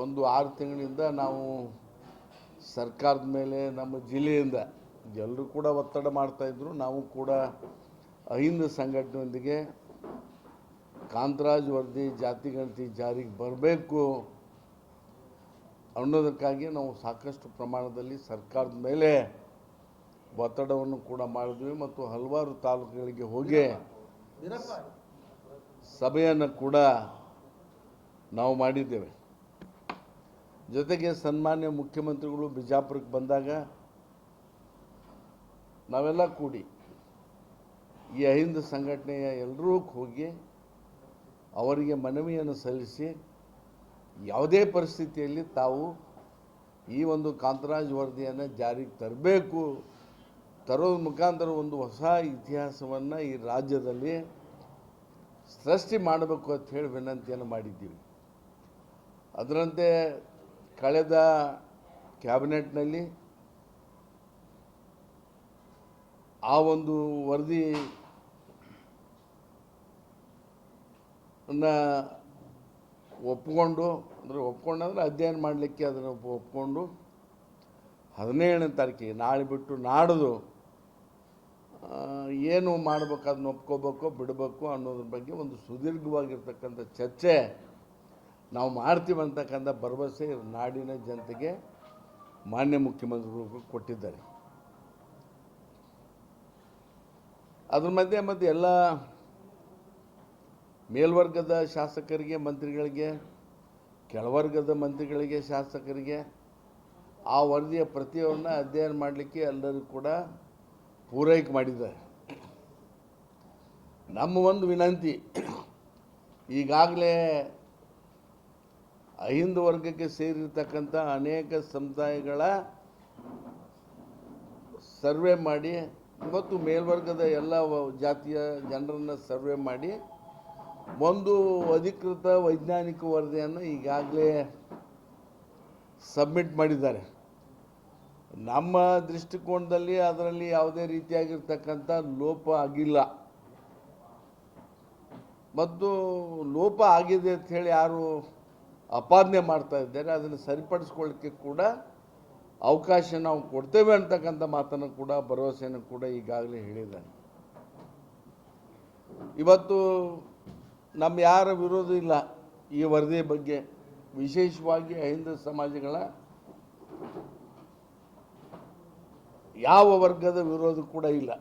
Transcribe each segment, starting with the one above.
ಒಂದು 6 ತಿಂಗಳಿಂದ ನಾವು ಸರ್ಕಾರದ ಮೇಲೆ ನಮ್ಮ ಜಿಲ್ಲೆಯಿಂದ ಎಲ್ಲರೂ ಕೂಡ ಒತ್ತಡ ಮಾಡ್ತಾಯಿದ್ರು. ನಾವು ಕೂಡ ಅಹಿಂದ ಸಂಘಟನೆಯೊಂದಿಗೆ ಕಾಂತರಾಜ್ ವರದಿ ಜಾತಿ ಗಣತಿ ಜಾರಿಗೆ ಬರಬೇಕು ಅನ್ನೋದಕ್ಕಾಗಿ ನಾವು ಸಾಕಷ್ಟು ಪ್ರಮಾಣದಲ್ಲಿ ಸರ್ಕಾರದ ಮೇಲೆ ಒತ್ತಡವನ್ನು ಕೂಡ ಮಾಡಿದ್ವಿ ಮತ್ತು ಹಲವಾರು ತಾಲೂಕುಗಳಿಗೆ ಹೋಗಿ ಸಭೆಯನ್ನು ಕೂಡ ನಾವು ಮಾಡಿದ್ದೇವೆ. ಜೊತೆಗೆ ಸನ್ಮಾನ್ಯ ಮುಖ್ಯಮಂತ್ರಿಗಳು ಬಿಜಾಪುರಕ್ಕೆ ಬಂದಾಗ ನಾವೆಲ್ಲ ಕೂಡಿ ಈ ಅಹಿಂದ ಸಂಘಟನೆಯ ಎಲ್ಲರೂ ಹೋಗಿ ಅವರಿಗೆ ಮನವಿಯನ್ನು ಸಲ್ಲಿಸಿ ಯಾವುದೇ ಪರಿಸ್ಥಿತಿಯಲ್ಲಿ ತಾವು ಈ ಒಂದು ಕಾಂತರಾಜ್ ವರದಿಯನ್ನು ಜಾರಿಗೆ ತರಬೇಕು, ತರೋದ್ರ ಮುಖಾಂತರ ಒಂದು ಹೊಸ ಇತಿಹಾಸವನ್ನು ಈ ರಾಜ್ಯದಲ್ಲಿ ಸೃಷ್ಟಿ ಮಾಡಬೇಕು ಅಂತ ಹೇಳಿ ವಿನಂತಿಯನ್ನು ಮಾಡಿದ್ದೀವಿ. ಅದರಂತೆ ಕಳೆದ ಕ್ಯಾಬಿನೆಟ್ನಲ್ಲಿ ಆ ಒಂದು ವರದಿಯನ್ನು ಒಪ್ಕೊಂಡ್ರೆ ಅಧ್ಯಯನ ಮಾಡಲಿಕ್ಕೆ ಅದನ್ನು ಒಪ್ಕೊಂಡು 17ನೇ ತಾರೀಕಿಗೆ ನಾಳೆ ಬಿಟ್ಟು ನಾಡ್ದು ಏನು ಮಾಡಬೇಕು, ಅದನ್ನ ಒಪ್ಕೋಬೇಕು ಬಿಡಬೇಕು ಅನ್ನೋದ್ರ ಬಗ್ಗೆ ಒಂದು ಸುದೀರ್ಘವಾಗಿರ್ತಕ್ಕಂಥ ಚರ್ಚೆ ನಾವು ಮಾಡ್ತೀವಿ ಅಂತಕ್ಕಂಥ ಭರವಸೆ ನಾಡಿನ ಜನತೆಗೆ ಮಾನ್ಯ ಮುಖ್ಯಮಂತ್ರಿಗಳು ಕೊಟ್ಟಿದ್ದಾರೆ. ಅದ್ರ ಮಧ್ಯೆ ಎಲ್ಲ ಮೇಲ್ವರ್ಗದ ಶಾಸಕರಿಗೆ, ಮಂತ್ರಿಗಳಿಗೆ, ಕೆಳವರ್ಗದ ಮಂತ್ರಿಗಳಿಗೆ, ಶಾಸಕರಿಗೆ ಆ ವರದಿಯ ಪ್ರತಿಯನ್ನು ಅಧ್ಯಯನ ಮಾಡಲಿಕ್ಕೆ ಎಲ್ಲರಿಗೂ ಕೂಡ ಪೂರೈಕೆ ಮಾಡಿದ್ದಾರೆ. ನಮ್ಮ ಒಂದು ವಿನಂತಿ, ಈಗಾಗಲೇ ಅಹಿಂದ ವರ್ಗಕ್ಕೆ ಸೇರಿರ್ತಕ್ಕಂಥ ಅನೇಕ ಸಮುದಾಯಗಳ ಸರ್ವೆ ಮಾಡಿ ಮತ್ತು ಮೇಲ್ವರ್ಗದ ಎಲ್ಲ ಜಾತಿಯ ಜನರನ್ನು ಸರ್ವೆ ಮಾಡಿ ಒಂದು ಅಧಿಕೃತ ವೈಜ್ಞಾನಿಕ ವರದಿಯನ್ನು ಈಗಾಗಲೇ ಸಬ್ಮಿಟ್ ಮಾಡಿದ್ದಾರೆ. ನಮ್ಮ ದೃಷ್ಟಿಕೋನದಲ್ಲಿ ಅದರಲ್ಲಿ ಯಾವುದೇ ರೀತಿಯಾಗಿರ್ತಕ್ಕಂಥ ಲೋಪ ಆಗಿಲ್ಲ ಮತ್ತು ಲೋಪ ಆಗಿದೆ ಅಂತ ಹೇಳಿ ಯಾರು ಅಪಾದನೆ ಮಾಡ್ತಾ ಇದ್ದಾರೆ ಅದನ್ನು ಸರಿಪಡಿಸ್ಕೊಳ್ಳಿಕ್ಕೆ ಕೂಡ ಅವಕಾಶ ನಾವು ಕೊಡ್ತೇವೆ ಅಂತಕ್ಕಂಥ ಮಾತನ್ನು ಕೂಡ, ಭರವಸೆಯನ್ನು ಕೂಡ ಈಗಾಗಲೇ ಹೇಳಿದ್ದಾನೆ. ಇವತ್ತು ನಮ್ಮ ಯಾರ ವಿರೋಧ ಇಲ್ಲ ಈ ವರದಿ ಬಗ್ಗೆ, ವಿಶೇಷವಾಗಿ ಅಹಿಂದ ಸಮಾಜಗಳ ಯಾವ ವರ್ಗದ ವಿರೋಧ ಕೂಡ ಇಲ್ಲ.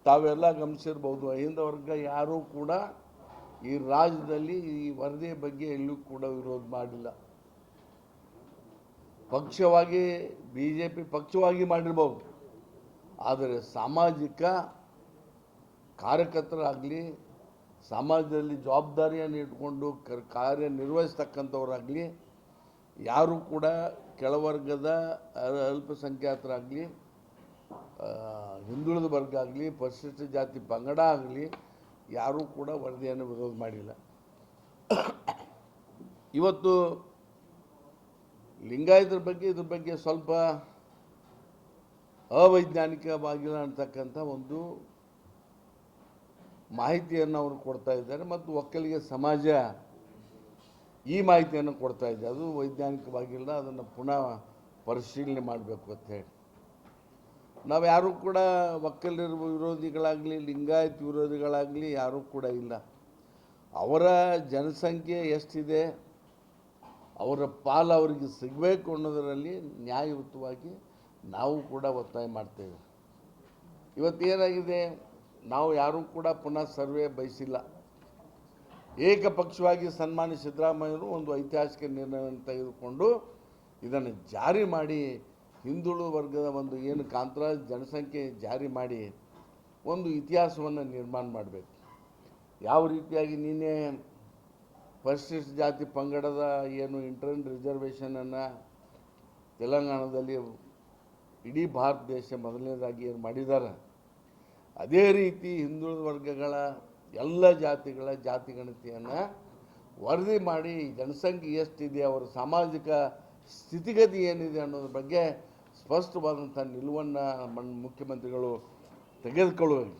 ತಾವೆಲ್ಲ ಗಮನಿಸಿರ್ಬೋದು, ಅಹಿಂದ ವರ್ಗ ಯಾರೂ ಕೂಡ ಈ ರಾಜ್ಯದಲ್ಲಿ ಈ ವರದಿಯ ಬಗ್ಗೆ ಎಲ್ಲೂ ಕೂಡ ವಿರೋಧ ಮಾಡಿಲ್ಲ. ಪಕ್ಷವಾಗಿ BJP ಪಕ್ಷವಾಗಿ ಮಾಡಿರ್ಬೋದು, ಆದರೆ ಸಾಮಾಜಿಕ ಕಾರ್ಯಕರ್ತರಾಗಲಿ, ಸಮಾಜದಲ್ಲಿ ಜವಾಬ್ದಾರಿಯನ್ನು ಇಟ್ಕೊಂಡು ಕಾರ್ಯನಿರ್ವಹಿಸ್ತಕ್ಕಂಥವರಾಗಲಿ ಯಾರೂ ಕೂಡ ಕೆಳವರ್ಗದ ಅಲ್ಪಸಂಖ್ಯಾತರಾಗಲಿ, ಹಿಂದುಳಿದ ವರ್ಗ ಆಗಲಿ, ಪರಿಶಿಷ್ಟ ಜಾತಿ ಪಂಗಡ ಆಗಲಿ ಯಾರೂ ಕೂಡ ವರದಿಯನ್ನು ವಿರೋಧ ಮಾಡಿಲ್ಲ. ಇವತ್ತು ಲಿಂಗಾಯತರ ಬಗ್ಗೆ ಇದ್ರ ಬಗ್ಗೆ ಸ್ವಲ್ಪ ಅವೈಜ್ಞಾನಿಕವಾಗಿಲ್ಲ ಅಂತಕ್ಕಂಥ ಒಂದು ಮಾಹಿತಿಯನ್ನು ಅವರು ಕೊಡ್ತಾ ಇದ್ದಾರೆ ಮತ್ತು ಒಕ್ಕಲಿಗ ಸಮಾಜ ಈ ಮಾಹಿತಿಯನ್ನು ಕೊಡ್ತಾ ಇದೆ. ಅದು ವೈಜ್ಞಾನಿಕವಾಗಿಲ್ಲ, ಅದನ್ನು ಪುನಃ ಪರಿಶೀಲನೆ ಮಾಡಬೇಕು ಅಂತ ಹೇಳಿ. ನಾವು ಯಾರೂ ಕೂಡ ಒಕ್ಕಲಿಗರ ವಿರೋಧಿಗಳಾಗಲಿ, ಲಿಂಗಾಯತ್ ವಿರೋಧಿಗಳಾಗಲಿ ಯಾರೂ ಕೂಡ ಇಲ್ಲ. ಅವರ ಜನಸಂಖ್ಯೆ ಎಷ್ಟಿದೆ, ಅವರ ಪಾಲು ಅವರಿಗೆ ಸಿಗಬೇಕು ಅನ್ನೋದರಲ್ಲಿ ನ್ಯಾಯಯುತವಾಗಿ ನಾವು ಕೂಡ ಒತ್ತಾಯ ಮಾಡ್ತೇವೆ. ಇವತ್ತೇನಾಗಿದೆ, ನಾವು ಯಾರೂ ಕೂಡ ಪುನಃ ಸರ್ವೆ ಬಯಸಿಲ್ಲ. ಏಕಪಕ್ಷವಾಗಿ ಸನ್ಮಾನ್ಯ ಸಿದ್ದರಾಮಯ್ಯರು ಒಂದು ಐತಿಹಾಸಿಕ ನಿರ್ಣಯವನ್ನು ತೆಗೆದುಕೊಂಡು ಇದನ್ನು ಜಾರಿ ಮಾಡಿ, ಹಿಂದುಳಿದ ವರ್ಗದ ಒಂದು ಏನು ಕಾಂತರಾಜ್ ಜನಸಂಖ್ಯೆ ಜಾರಿ ಮಾಡಿ ಒಂದು ಇತಿಹಾಸವನ್ನು ನಿರ್ಮಾಣ ಮಾಡಬೇಕು. ಯಾವ ರೀತಿಯಾಗಿ ನಿನ್ನೆ ಪರಿಶಿಷ್ಟ ಜಾತಿ ಪಂಗಡದ ಏನು ಇಂಟರ್ನ್ ರಿಸರ್ವೇಷನನ್ನು ತೆಲಂಗಾಣದಲ್ಲಿ ಇಡೀ ಭಾರತ ದೇಶ ಮೊದಲನೇದಾಗಿ ಏನು ಮಾಡಿದ್ದಾರೆ, ಅದೇ ರೀತಿ ಹಿಂದುಳಿದ ವರ್ಗಗಳ ಎಲ್ಲ ಜಾತಿಗಳ ಜಾತಿ ಗಣತಿಯನ್ನು ವರದಿ ಮಾಡಿ ಜನಸಂಖ್ಯೆ ಎಷ್ಟಿದೆ, ಅವರ ಸಾಮಾಜಿಕ ಸ್ಥಿತಿಗತಿ ಏನಿದೆ ಅನ್ನೋದ್ರ ಬಗ್ಗೆ ಸ್ಪಷ್ಟವಾದಂಥ ನಿಲುವನ್ನು ಮುಖ್ಯಮಂತ್ರಿಗಳು ತೆಗೆದುಕೊಳ್ಳುವುದು.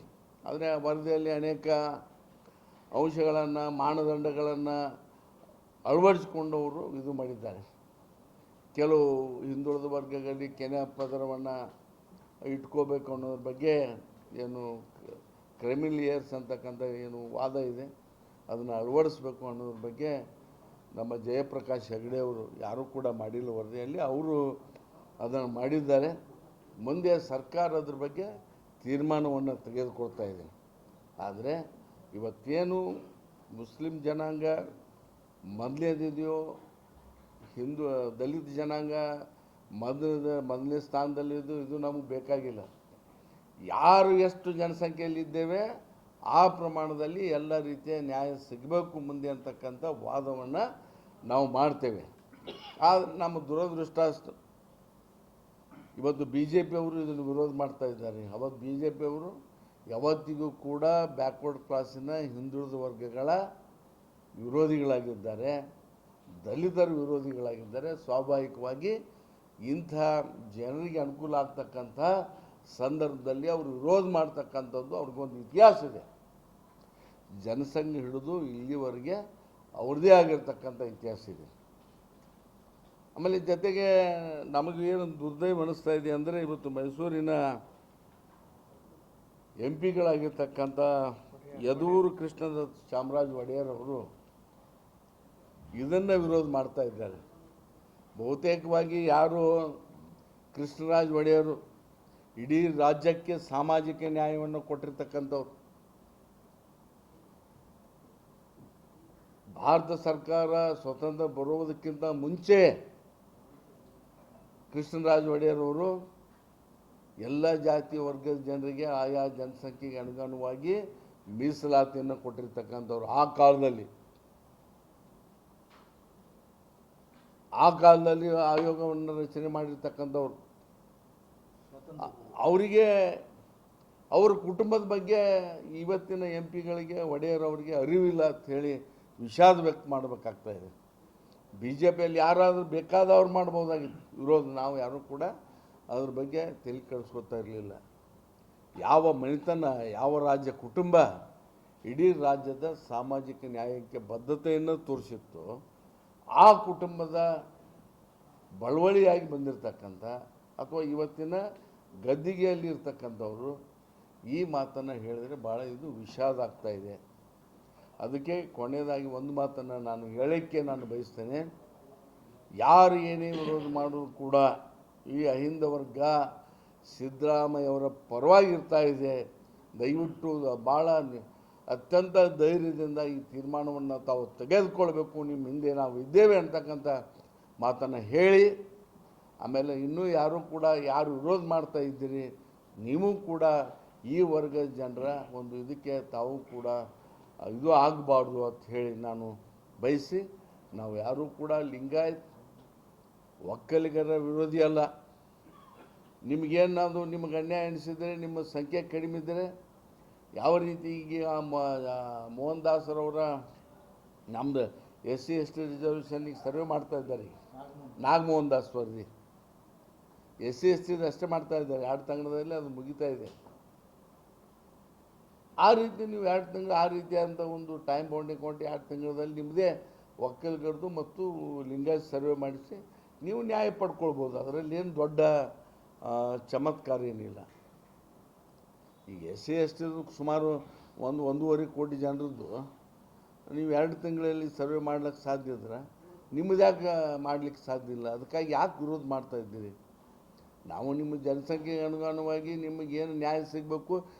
ಆದರೆ ವರದಿಯಲ್ಲಿ ಅನೇಕ ಅಂಶಗಳನ್ನು, ಮಾನದಂಡಗಳನ್ನು ಅಳವಡಿಸಿಕೊಂಡವರು ಇದು ಮಾಡಿದ್ದಾರೆ. ಕೆಲವು ಹಿಂದುಳಿದ ವರ್ಗಗಳಲ್ಲಿ ಕೆನೆ ಪದರವನ್ನು ಇಟ್ಕೋಬೇಕು ಅನ್ನೋದ್ರ ಬಗ್ಗೆ ಏನು ಕ್ರಿಮಿಲಿಯರ್ಸ್ ಅಂತಕ್ಕಂಥ ಏನು ವಾದ ಇದೆ, ಅದನ್ನು ಅಳವಡಿಸ್ಬೇಕು ಅನ್ನೋದ್ರ ಬಗ್ಗೆ ನಮ್ಮ ಜಯಪ್ರಕಾಶ್ ಹೆಗಡೆ ಅವರು ಯಾರೂ ಕೂಡ ಮಾಡಿಲ್ಲ ವರದಿಯಲ್ಲಿ, ಅವರು ಅದನ್ನು ಮಾಡಿದ್ದಾರೆ. ಮುಂದೆ ಸರ್ಕಾರ ಅದ್ರ ಬಗ್ಗೆ ತೀರ್ಮಾನವನ್ನು ತೆಗೆದುಕೊಳ್ತಾ ಇದೆ. ಆದರೆ ಇವತ್ತೇನು ಮುಸ್ಲಿಂ ಜನಾಂಗ ಮೊದಲೇದಿದೆಯೋ, ಹಿಂದೂ ದಲಿತ ಜನಾಂಗ ಮೊದಲನೇ ಸ್ಥಾನದಲ್ಲಿದ್ದು ಇದು ನಮಗೆ ಬೇಕಾಗಿಲ್ಲ. ಯಾರು ಎಷ್ಟು ಜನಸಂಖ್ಯೆಯಲ್ಲಿದ್ದೇವೆ ಆ ಪ್ರಮಾಣದಲ್ಲಿ ಎಲ್ಲ ರೀತಿಯ ನ್ಯಾಯ ಸಿಗಬೇಕು ಮುಂದೆ ಅಂತಕ್ಕಂಥ ವಾದವನ್ನು ನಾವು ಮಾಡ್ತೇವೆ. ಆದರೆ ನಮ್ಮ ದುರದೃಷ್ಟ ಅಷ್ಟು ಇವತ್ತು ಬಿ ಜೆ ಪಿಯವರು ಇದನ್ನು ವಿರೋಧ ಮಾಡ್ತಾ ಇದ್ದಾರೆ. ಅವತ್ತು ಬಿ ಜೆ ಪಿಯವರು ಯಾವತ್ತಿಗೂ ಕೂಡ ಬ್ಯಾಕ್ವರ್ಡ್ ಕ್ಲಾಸಿನ ಹಿಂದುಳಿದ ವರ್ಗಗಳ ವಿರೋಧಿಗಳಾಗಿದ್ದಾರೆ, ದಲಿತರ ವಿರೋಧಿಗಳಾಗಿದ್ದಾರೆ. ಸ್ವಾಭಾವಿಕವಾಗಿ ಇಂಥ ಜನರಿಗೆ ಅನುಕೂಲ ಆಗ್ತಕ್ಕಂಥ ಸಂದರ್ಭದಲ್ಲಿ ಅವರು ವಿರೋಧ ಮಾಡ್ತಕ್ಕಂಥದ್ದು ಅವ್ರಿಗೊಂದು ಇತಿಹಾಸ ಇದೆ. ಜನಸಂಘ ಹಿಡಿದು ಇಲ್ಲಿವರೆಗೆ ಅವ್ರದ್ದೇ ಆಗಿರ್ತಕ್ಕಂಥ ಇತಿಹಾಸ ಇದೆ. ಆಮೇಲೆ ಜೊತೆಗೆ ನಮಗೇನು ದುರ್ದೈವ ಅನ್ನಿಸ್ತಾ ಇದೆ ಅಂದರೆ, ಇವತ್ತು ಮೈಸೂರಿನ ಎಂ ಪಿಗಳಾಗಿರ್ತಕ್ಕಂಥ ಯದೂರು ಕೃಷ್ಣದತ್ತ ಚಾಮರಾಜ ಒಡೆಯರ್ ಅವರು ಇದನ್ನು ವಿರೋಧ ಮಾಡ್ತಾ ಇದ್ದಾರೆ. ಬಹುತೇಕವಾಗಿ ಯಾರು ಕೃಷ್ಣರಾಜ ಒಡೆಯರು ಇಡೀ ರಾಜ್ಯಕ್ಕೆ ಸಾಮಾಜಿಕ ನ್ಯಾಯವನ್ನು ಕೊಟ್ಟಿರ್ತಕ್ಕಂಥವ್ರು, ಭಾರತ ಸರ್ಕಾರ ಸ್ವತಂತ್ರ ಬರುವುದಕ್ಕಿಂತ ಮುಂಚೆ ಕೃಷ್ಣರಾಜ ಒಡೆಯರ್ ಅವರು ಎಲ್ಲ ಜಾತಿ ವರ್ಗದ ಜನರಿಗೆ ಆಯಾ ಜನಸಂಖ್ಯೆಗೆ ಅನುಗುಣವಾಗಿ ಮೀಸಲಾತಿಯನ್ನು ಕೊಟ್ಟಿರ್ತಕ್ಕಂಥವ್ರು. ಆ ಕಾಲದಲ್ಲಿ ಆಯೋಗವನ್ನು ರಚನೆ ಮಾಡಿರ್ತಕ್ಕಂಥವ್ರು. ಅವರಿಗೆ ಅವ್ರ ಕುಟುಂಬದ ಬಗ್ಗೆ ಇವತ್ತಿನ ಎಂ ಪಿಗಳಿಗೆ ಒಡೆಯರ್ ಅವರಿಗೆ ಅರಿವಿಲ್ಲ ಅಂತ ಹೇಳಿ ವಿಷಾದ ವ್ಯಕ್ತ ಮಾಡಬೇಕಾಗ್ತಾ ಇದೆ. ಬಿ ಜೆ ಪಿಯಲ್ಲಿ ಯಾರಾದರೂ ಬೇಕಾದವ್ರು ಮಾಡ್ಬೋದಾಗಿತ್ತು ವಿರೋಧ, ನಾವು ಯಾರೂ ಕೂಡ ಅದ್ರ ಬಗ್ಗೆ ತಲೆ ಕೆಡಿಸ್ಕೊತಾ ಇರಲಿಲ್ಲ. ಯಾವ ಮನೆತನ, ಯಾವ ರಾಜ್ಯ ಕುಟುಂಬ ಇಡೀ ರಾಜ್ಯದ ಸಾಮಾಜಿಕ ನ್ಯಾಯಕ್ಕೆ ಬದ್ಧತೆಯನ್ನು ತೋರಿಸಿತ್ತು, ಆ ಕುಟುಂಬದ ಬಳವಳಿಯಾಗಿ ಬಂದಿರತಕ್ಕಂಥ ಅಥವಾ ಇವತ್ತಿನ ಗದ್ದಿಗೆಯಲ್ಲಿ ಇರ್ತಕ್ಕಂಥವ್ರು ಈ ಮಾತನ್ನು ಹೇಳಿದರೆ ಭಾಳ ಇದು ವಿಷಾದ ಆಗ್ತಾ ಇದೆ. ಅದಕ್ಕೆ ಕೊನೆಯದಾಗಿ ಒಂದು ಮಾತನ್ನು ನಾನು ಹೇಳೋಕ್ಕೆ ನಾನು ಬಯಸ್ತೇನೆ. ಯಾರು ಏನೇ ವಿರೋಧ ಮಾಡೋದು ಕೂಡ ಈ ಅಹಿಂದ ವರ್ಗ ಸಿದ್ದರಾಮಯ್ಯವರ ಪರವಾಗಿರ್ತಾ ಇದೆ. ದಯವಿಟ್ಟು ಭಾಳ ಅತ್ಯಂತ ಧೈರ್ಯದಿಂದ ಈ ತೀರ್ಮಾನವನ್ನು ತಾವು ತೆಗೆದುಕೊಳ್ಬೇಕು, ನಿಮ್ಮ ಹಿಂದೆ ನಾವು ಇದ್ದೇವೆ ಅಂತಕ್ಕಂಥ ಮಾತನ್ನು ಹೇಳಿ, ಆಮೇಲೆ ಇನ್ನೂ ಯಾರು ಕೂಡ ಯಾರು ವಿರೋಧ ಮಾಡ್ತಾ ಇದ್ದೀರಿ, ನೀವು ಕೂಡ ಈ ವರ್ಗದ ಜನರ ಒಂದು ಇದಕ್ಕೆ ತಾವು ಕೂಡ ಇದು ಆಗಬಾರ್ದು ಅಂತ ಹೇಳಿ ನಾನು ಬಯಸಿ, ನಾವು ಯಾರೂ ಕೂಡ ಲಿಂಗಾಯತ್ ಒಕ್ಕಲಿಗರ ವಿರೋಧಿ ಅಲ್ಲ. ನಿಮಗೇನಾದರೂ ನಿಮಗೆ ಅನ್ಯಾಯ ಅನಿಸಿದರೆ, ನಿಮ್ಮ ಸಂಖ್ಯೆ ಕಡಿಮೆ ಇದ್ದರೆ, ಯಾವ ರೀತಿ ಈಗ ಮೋಹನ್ ದಾಸರವರ ನಮ್ಮದು SC ST ರಿಸರ್ವೇಷನ್ಗೆ ಸರ್ವೆ ಮಾಡ್ತಾ ಇದ್ದಾರೆ. ನಾಗಮೋಹನ್ ದಾಸ್ ವರದಿ SC ST ಅಷ್ಟೇ ಮಾಡ್ತಾ ಇದ್ದಾರೆ. 2 ತಿಂಗಳಲ್ಲಿ ಅದು ಮುಗಿತಾ ಇದೆ. ಆ ರೀತಿ ನೀವು 2 ತಿಂಗಳು ಆ ರೀತಿಯಾದಂಥ ಒಂದು ಟೈಮ್ ಬೌಂಡಿಂಗ್ ಕೊಟ್ಟು 2 ತಿಂಗಳಲ್ಲಿ ನಿಮ್ಮದೇ ಒಕ್ಕಲಿಗರದು ಮತ್ತು ಲಿಂಗಾಯತ್ ಸರ್ವೆ ಮಾಡಿಸಿ ನೀವು ನ್ಯಾಯ ಪಡ್ಕೊಳ್ಬೋದು. ಅದರಲ್ಲಿ ಏನು ದೊಡ್ಡ ಚಮತ್ಕಾರ ಏನಿಲ್ಲ. ಈಗ SC ST ಸುಮಾರು 1.5 ಕೋಟಿ ಜನರದ್ದು ನೀವು 2 ತಿಂಗಳಲ್ಲಿ ಸರ್ವೆ ಮಾಡ್ಲಿಕ್ಕೆ ಸಾಧ್ಯ ಇದ್ರೆ ನಿಮ್ಮದು ಯಾಕೆ ಮಾಡಲಿಕ್ಕೆ ಸಾಧ್ಯ ಇಲ್ಲ? ಅದಕ್ಕಾಗಿ ಯಾಕೆ ವಿರೋಧ ಮಾಡ್ತಾ ಇದ್ದೀರಿ? ನಾವು ನಿಮ್ಮ ಜನಸಂಖ್ಯೆಗೆ ಅನುಗುಣವಾಗಿ ನಿಮಗೇನು ನ್ಯಾಯ ಸಿಗಬೇಕು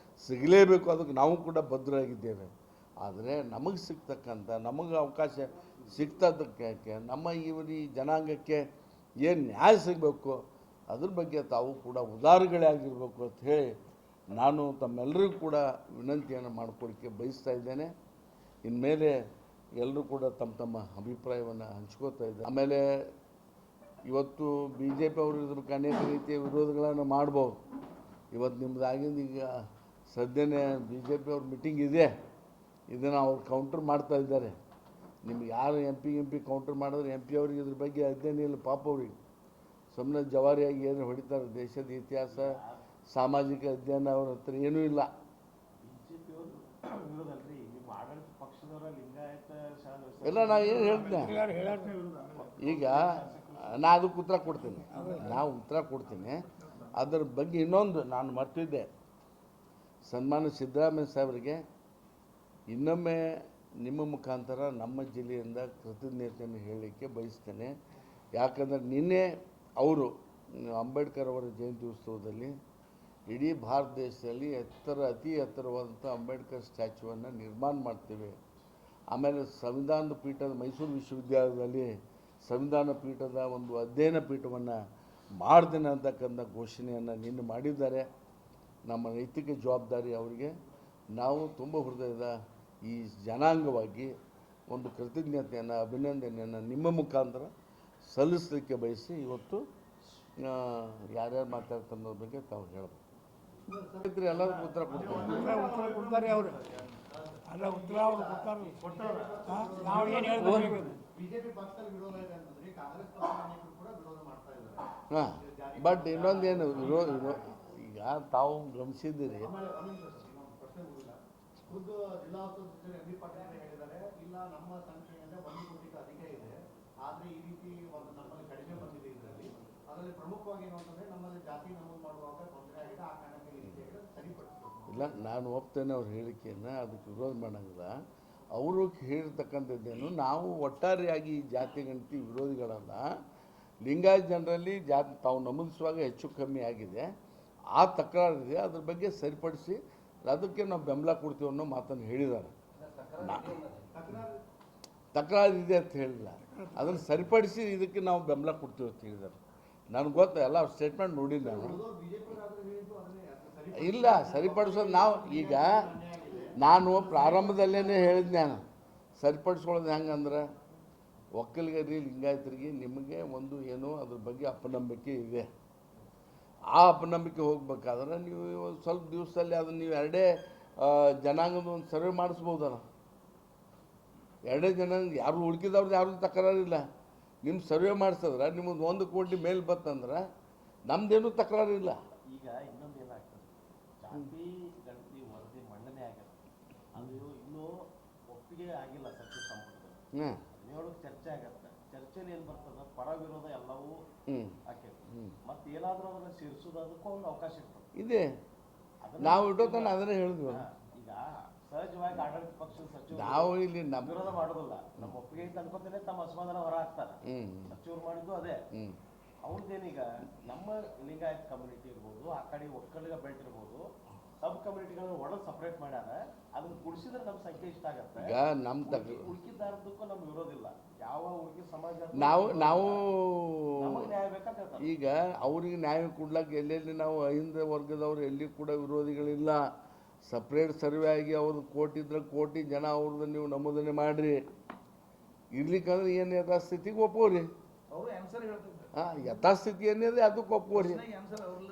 ಸಿಗಲೇಬೇಕು, ಅದಕ್ಕೆ ನಾವು ಕೂಡ ಬದ್ಧರಾಗಿದ್ದೇವೆ. ಆದರೆ ನಮಗೆ ಸಿಗ್ತಕ್ಕಂಥ, ನಮಗೆ ಅವಕಾಶ ಸಿಗ್ತದಕ್ಕೆ, ನಮ್ಮ ಈ ಜನಾಂಗಕ್ಕೆ ಏನು ನ್ಯಾಯ ಸಿಗಬೇಕು ಅದ್ರ ಬಗ್ಗೆ ತಾವು ಕೂಡ ಉದಾರಗಳೇ ಆಗಿರಬೇಕು ಅಂತ ಹೇಳಿ ನಾನು ತಮ್ಮೆಲ್ಲರಿಗೂ ಕೂಡ ವಿನಂತಿಯನ್ನು ಮಾಡ್ಕೊಳ್ಳಿಕ್ಕೆ ಬಯಸ್ತಾ ಇದ್ದೇನೆ. ಇನ್ಮೇಲೆ ಎಲ್ಲರೂ ಕೂಡ ತಮ್ಮ ತಮ್ಮ ಅಭಿಪ್ರಾಯವನ್ನು ಹಂಚ್ಕೋತಾ ಇದ್ದಾರೆ. ಆಮೇಲೆ ಇವತ್ತು BJP ಅವರು ಇದ್ರ ಬಗ್ಗೆ ಅನೇಕ ರೀತಿಯ ವಿರೋಧಗಳನ್ನು ಮಾಡ್ಬೋದು. ಇವತ್ತು ನಿಮ್ಮದು ಆಗಿಂದ ಈಗ ಸದ್ಯನೇ BJP ಅವ್ರ ಮೀಟಿಂಗ್ ಇದೆ, ಇದನ್ನು ಅವ್ರು ಕೌಂಟ್ರ್ ಮಾಡ್ತಾ ಇದ್ದಾರೆ. ನಿಮ್ಗೆ ಯಾರು MP ಕೌಂಟ್ರ್ ಮಾಡಿದ್ರೆ MP ಅವ್ರಿಗೆ ಇದ್ರ ಬಗ್ಗೆ ಅಧ್ಯಯನ ಇಲ್ಲ. ಪಾಪ ಅವ್ರಿಗೆ ಸುಮ್ಮನೆ ಜವಾರಿಯಾಗಿ ಏನು ಹೊಡಿತಾರೆ. ದೇಶದ ಇತಿಹಾಸ, ಸಾಮಾಜಿಕ ಅಧ್ಯಯನ ಅವ್ರ ಹತ್ರ ಏನೂ ಇಲ್ಲ. BJP ಅವರು ವಿರೋಧ ಅಲ್ರಿ, ನಿಮ್ಮ ಆಡಳಿತ ಪಕ್ಷದವರ ಲಿಂಗಾಯತ ಎಲ್ಲ ನಾನು ಏನು ಹೇಳ್ತೀನಿ ಈಗ ನಾ ಅದಕ್ಕೆ ಉತ್ತರ ಕೊಡ್ತೀನಿ, ನಾವು ಉತ್ತರ ಕೊಡ್ತೀನಿ. ಅದರ ಬಗ್ಗೆ ಇನ್ನೊಂದು ನಾನು ಮರ್ತಿದ್ದೆ, ಸನ್ಮಾನ್ಯ ಸಿದ್ದರಾಮಯ್ಯ ಸಾಹೇಬರಿಗೆ ಇನ್ನೊಮ್ಮೆ ನಿಮ್ಮ ಮುಖಾಂತರ ನಮ್ಮ ಜಿಲ್ಲೆಯಿಂದ ಕೃತಜ್ಞತೆಯನ್ನು ಹೇಳಲಿಕ್ಕೆ ಬಯಸ್ತೇನೆ. ಯಾಕಂದರೆ ನಿನ್ನೆ ಅವರು ಅಂಬೇಡ್ಕರ್ ಅವರ ಜಯಂತಿ ಉತ್ಸವದಲ್ಲಿ ಇಡೀ ಭಾರತ ದೇಶದಲ್ಲಿ ಅತಿ ಎತ್ತರವಾದಂಥ ಅಂಬೇಡ್ಕರ್ ಸ್ಟ್ಯಾಚ್ಯೂವನ್ನು ನಿರ್ಮಾಣ ಮಾಡ್ತೇವೆ. ಆಮೇಲೆ ಸಂವಿಧಾನ ಪೀಠದ ಮೈಸೂರು ವಿಶ್ವವಿದ್ಯಾಲಯದಲ್ಲಿ ಸಂವಿಧಾನ ಪೀಠದ ಒಂದು ಅಧ್ಯಯನ ಪೀಠವನ್ನು ಮಾಡ್ತೇನೆ ಅಂತಕ್ಕಂಥ ಘೋಷಣೆಯನ್ನು ನಿನ್ನೆ ಮಾಡಿದ್ದಾರೆ. ನಮ್ಮ ನೈತಿಕ ಜವಾಬ್ದಾರಿ ಅವರಿಗೆ ನಾವು ತುಂಬ ಹೃದಯದ ಈ ಜನಾಂಗವಾಗಿ ಒಂದು ಕೃತಜ್ಞತೆಯನ್ನು ಅಭಿನಂದನೆಯನ್ನು ನಿಮ್ಮ ಮುಖಾಂತರ ಸಲ್ಲಿಸಲಿಕ್ಕೆ ಬಯಸಿ ಇವತ್ತು ಯಾರ್ಯಾರು ಮಾತಾಡ್ತಾರೋ ಬಗ್ಗೆ ತಾವು ಹೇಳಬೇಕು. ಎಲ್ಲರಿಗೂ ಉತ್ತರ ಕೊಡ್ತಾರೆ ಅವರು, ಅಲ್ಲ ಉತ್ತರ ಅವರು ಕೊಡ್ತಾರೆ. ನಾವು ಏನು ಹೇಳ್ಬೇಕು? ಹಾಂ, ಬಟ್ ಇನ್ನೊಂದೇನು ಈಗ ತಾವು ಗಮನಿಸಿದ್ದೀರಿ, ಖುದ್ದು ಜಿಲ್ಲಾ ಉಸ್ತುವಾರಿ ಎಂ.ಬಿ. ಪಾಟೀಲ್ ಹೇಳಿದ್ದಾರೆ, ಇಲ್ಲ ನಮ್ಮ ಸಂಖ್ಯೆಯಿಂದ 1 ಕೋಟಿಗೂ ಅಧಿಕ ಇದೆ, ಆದರೆ ಈ ರೀತಿ ಒಂದು ನಮ್ಮಲ್ಲಿ ಕಡಿಮೆ ಬಂದಿದೆ. ಅದರಲ್ಲಿ ಪ್ರಮುಖವಾಗಿ ಏನು ಅಂತಂದರೆ ನಮ್ಮಲ್ಲಿ ಜಾತಿ ನಮೂದು ಮಾಡುವಾಗ ತೊಂದರೆ ಆಗಿದೆ, ಆ ಕಾರಣಕ್ಕೆ ಈ ರೀತಿ ಸರಿಪಡಿಸಬೇಕು. ಇಲ್ಲ, ನಾನು ಒಪ್ತೇನೆ ಅವ್ರ ಹೇಳಿಕೆಯನ್ನು, ಅದಕ್ಕೆ ವಿರೋಧ ಮಾಡೋಂಗಿಲ್ಲ. ಅವರು ಹೇಳಿರ್ತಕ್ಕಂಥದ್ದೇನು, ನಾವು ಒಟ್ಟಾರೆಯಾಗಿ ಈ ಜಾತಿ ಗಣತಿ ವಿರೋಧಿಗಳಲ್ಲ. ಲಿಂಗಾಯತ ಜನರಲ್ಲಿ ಜಾತಿ ತಾವು ನಮೂದಿಸುವಾಗ ಹೆಚ್ಚು ಕಮ್ಮಿ ಆಗಿದೆ, ಆ ತಕರಾರಿದೆ, ಅದ್ರ ಬಗ್ಗೆ ಸರಿಪಡಿಸಿ ಅದಕ್ಕೆ ನಾವು ಬೆಂಬಲ ಕೊಡ್ತೀವಿ ಅನ್ನೋ ಮಾತನ್ನು ಹೇಳಿದ್ದಾರೆ. ತಕರಾರಿದೆ ಅಂತ ಹೇಳಿಲ್ಲ, ಅದನ್ನು ಸರಿಪಡಿಸಿ ಇದಕ್ಕೆ ನಾವು ಬೆಂಬಲ ಕೊಡ್ತೀವಿ ಅಂತ ಹೇಳಿದ್ದಾರೆ. ನನಗೆ ಗೊತ್ತ, ಎಲ್ಲ ಸ್ಟೇಟ್ಮೆಂಟ್ ನೋಡಿಲ್ಲ ನಾನು. ಇಲ್ಲ, ಸರಿಪಡಿಸೋದು ನಾನು ಪ್ರಾರಂಭದಲ್ಲೇ ಹೇಳಿದ್ದೆ, ನಾನು ಸರಿಪಡಿಸ್ಕೊಳ್ಳೋದು ಹೆಂಗಂದ್ರೆ ಒಕ್ಕಲಿಗರಿಗೆ ಲಿಂಗಾಯತರಿಗೆ ನಿಮಗೆ ಒಂದು ಏನೋ ಅದ್ರ ಬಗ್ಗೆ ಅಪನಂಬಿಕೆ ಇದೆ. ಆ ಅಪನಂಬಿಕೆ ಹೋಗ್ಬೇಕಾದ್ರೆ ನೀವು ಸ್ವಲ್ಪ ದಿವಸದಲ್ಲಿ ಅದನ್ನು ನೀವು ಎರಡೇ ಜನಾಂಗದ ಒಂದು ಸರ್ವೆ ಮಾಡಿಸ್ಬೋದಲ್ಲ. ಎರಡೇ ಜನಾಂಗ ಯಾರು ಉಳ್ಕಿದವ್ರದ್ದು ಯಾರು ತಕರಾರಿಲ್ಲ. ನಿಮ್ಮ ಸರ್ವೆ ಮಾಡಿಸಿದ್ರೆ ನಿಮ್ಮದು 1 ಕೋಟಿ ಮೇಲೆ ಬತ್ತಂದ್ರೆ ನಮ್ದೇನು ತಕರಾರಿಲ್ಲ. ಈಗ ಇನ್ನೊಂದು ಏನಾಗ್ತದೆ, ಜಾತಿ ಗಣತಿ ವರದಿ ಮಂಡನೆ ಆಗ್ಯದ, ಅದು ಇನ್ನೂ ಒಪ್ಪಿಗೆ ಆಗಿಲ್ಲ ಸಚಿವ ಸಂಪುಟದಲ್ಲಿ. ಚರ್ಚೆ ಆಗತ್ತೆ, ಚರ್ಚೆಯಲ್ಲಿ ಏನು ಬರ್ತದೆ, ಪರ ವಿರೋಧ ಎಲ್ಲವೂ ಆಕೈತಿ. ಮತ್ತೆ ಏನಾದರೂ ಅದನ್ನ ಸೇರಿಸೋದಕ್ಕೂ ಒಂದು ಅವಕಾಶ ಇದೆ. ನಾವು ಇಟ್ಟೋತನ ಅದನ್ನೇ ಹೇಳಿದ್ವಿ. ಈಗ ಸಹಜವಾಗಿ ಆಡಳಿತ ಪಕ್ಷದ ಸಚಿವರು ನಾವು ಇಲ್ಲಿ ವಿರೋಧ ಮಾಡೋದಿಲ್ಲ, ನಮ್ಮ ಒಪ್ಪಿಗೆ ತಂದ್ಕೊತೇನೆ ತಮ್ಮ ಅಸಮಾಧಾನ ಹೊರ ಹಾಕ್ತಾರೆ. ಸಚಿವರು ಮಾಡಿದ್ದು ಅದೇ. ಅವ್ರದ್ದೇನೀಗ ನಮ್ಮ ಲಿಂಗಾಯತ್ ಕಮ್ಯುನಿಟಿ ಇರ್ಬೋದು, ಆ ಕಡೆ ಒಕ್ಕಲಿಗ ಬೆಲ್ಟ್ ಇರ್ಬೋದು, ಸಬ್ ಕಮ್ಯುನಿಟಿಗಳನ್ನ ಒಳಗೆ ಸಪ್ರೇಟ್ ಮಾಡ್ಯಾರ. ಅದನ್ನ ಕುಡಿಸಿದ್ರೆ ನಮ್ಮ ಸಂಖ್ಯೆ ಇಷ್ಟ ಆಗತ್ತೆ. ಈಗ ನಮ್ಮ ಉಳ್ಕಿದ್ದಾರದಕ್ಕೂ ನಮ್ಗೆ ವಿರೋಧ ಇಲ್ಲ. ಯಾವ ಉಳ್ಕಿ ಸಮಾಜ ನಾವು ನ್ಯಾಯ ಬೇಕಂತ ಹೇಳ್ತಾರೆ. ಈಗ ಅವ್ರಿಗೆ ನ್ಯಾಯ ಕೊಡ್ಲಾಕ ಎಲ್ಲೆಲ್ಲಿ ನಾವು ಅಹಿಂದ ವರ್ಗದವ್ರು ಎಲ್ಲಿ ಕೂಡ ವಿರೋಧಿಗಳಿಲ್ಲ. ಸಪ್ರೇಟ್ ಸರ್ವೆ ಆಗಿ ಅವ್ರದ್ದು ಕೋಟಿ ಜನ ಅವ್ರದ್ದು ನೀವು ನಮೂದನೆ ಮಾಡಿರಿ. ಇರ್ಲಿಕ್ಕಂದ್ರೆ ಏನು ಯಥಾಸ್ಥಿತಿಗೆ ಒಪ್ಪೋರಿ. ಹಾಂ, ಯಥಾಸ್ಥಿತಿ ಏನಿದೆ ಅದಕ್ಕೆ ಒಪ್ಪೋರಿ.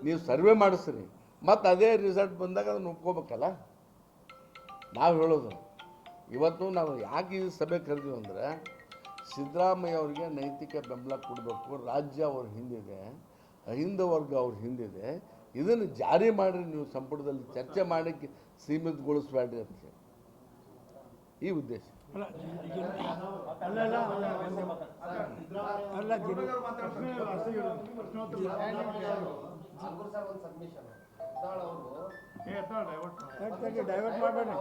ನೀವು ಸರ್ವೆ ಮಾಡಿಸ್ರಿ, ಮತ್ತು ಅದೇ ರಿಸಲ್ಟ್ ಬಂದಾಗ ಅದನ್ನು ಒಪ್ಕೋಬೇಕಲ್ಲ. ನಾವು ಹೇಳೋದು ಇವತ್ತು ನಾವು ಯಾಕೆ ಈ ಸಭೆ ಕರೆದೀವಿ ಅಂದರೆ, ಸಿದ್ದರಾಮಯ್ಯ ಅವರಿಗೆ ನೈತಿಕ ಬೆಂಬಲ ಕೊಡಬೇಕು. ರಾಜ್ಯ ಅವ್ರ ಹಿಂದಿದೆ, ಅಹಿಂದ ವರ್ಗ ಅವ್ರ ಹಿಂದಿದೆ. ಇದನ್ನು ಜಾರಿ ಮಾಡಿರಿ, ನೀವು ಸಂಪುಟದಲ್ಲಿ ಚರ್ಚೆ ಮಾಡೋಕ್ಕೆ ಸೀಮಿತಗೊಳಿಸಬೇಡ್ರಿ ಅಂತ ಈ ಉದ್ದೇಶ. ಡೈವರ್ಟ್ ಮಾಡಬೇಡಿ.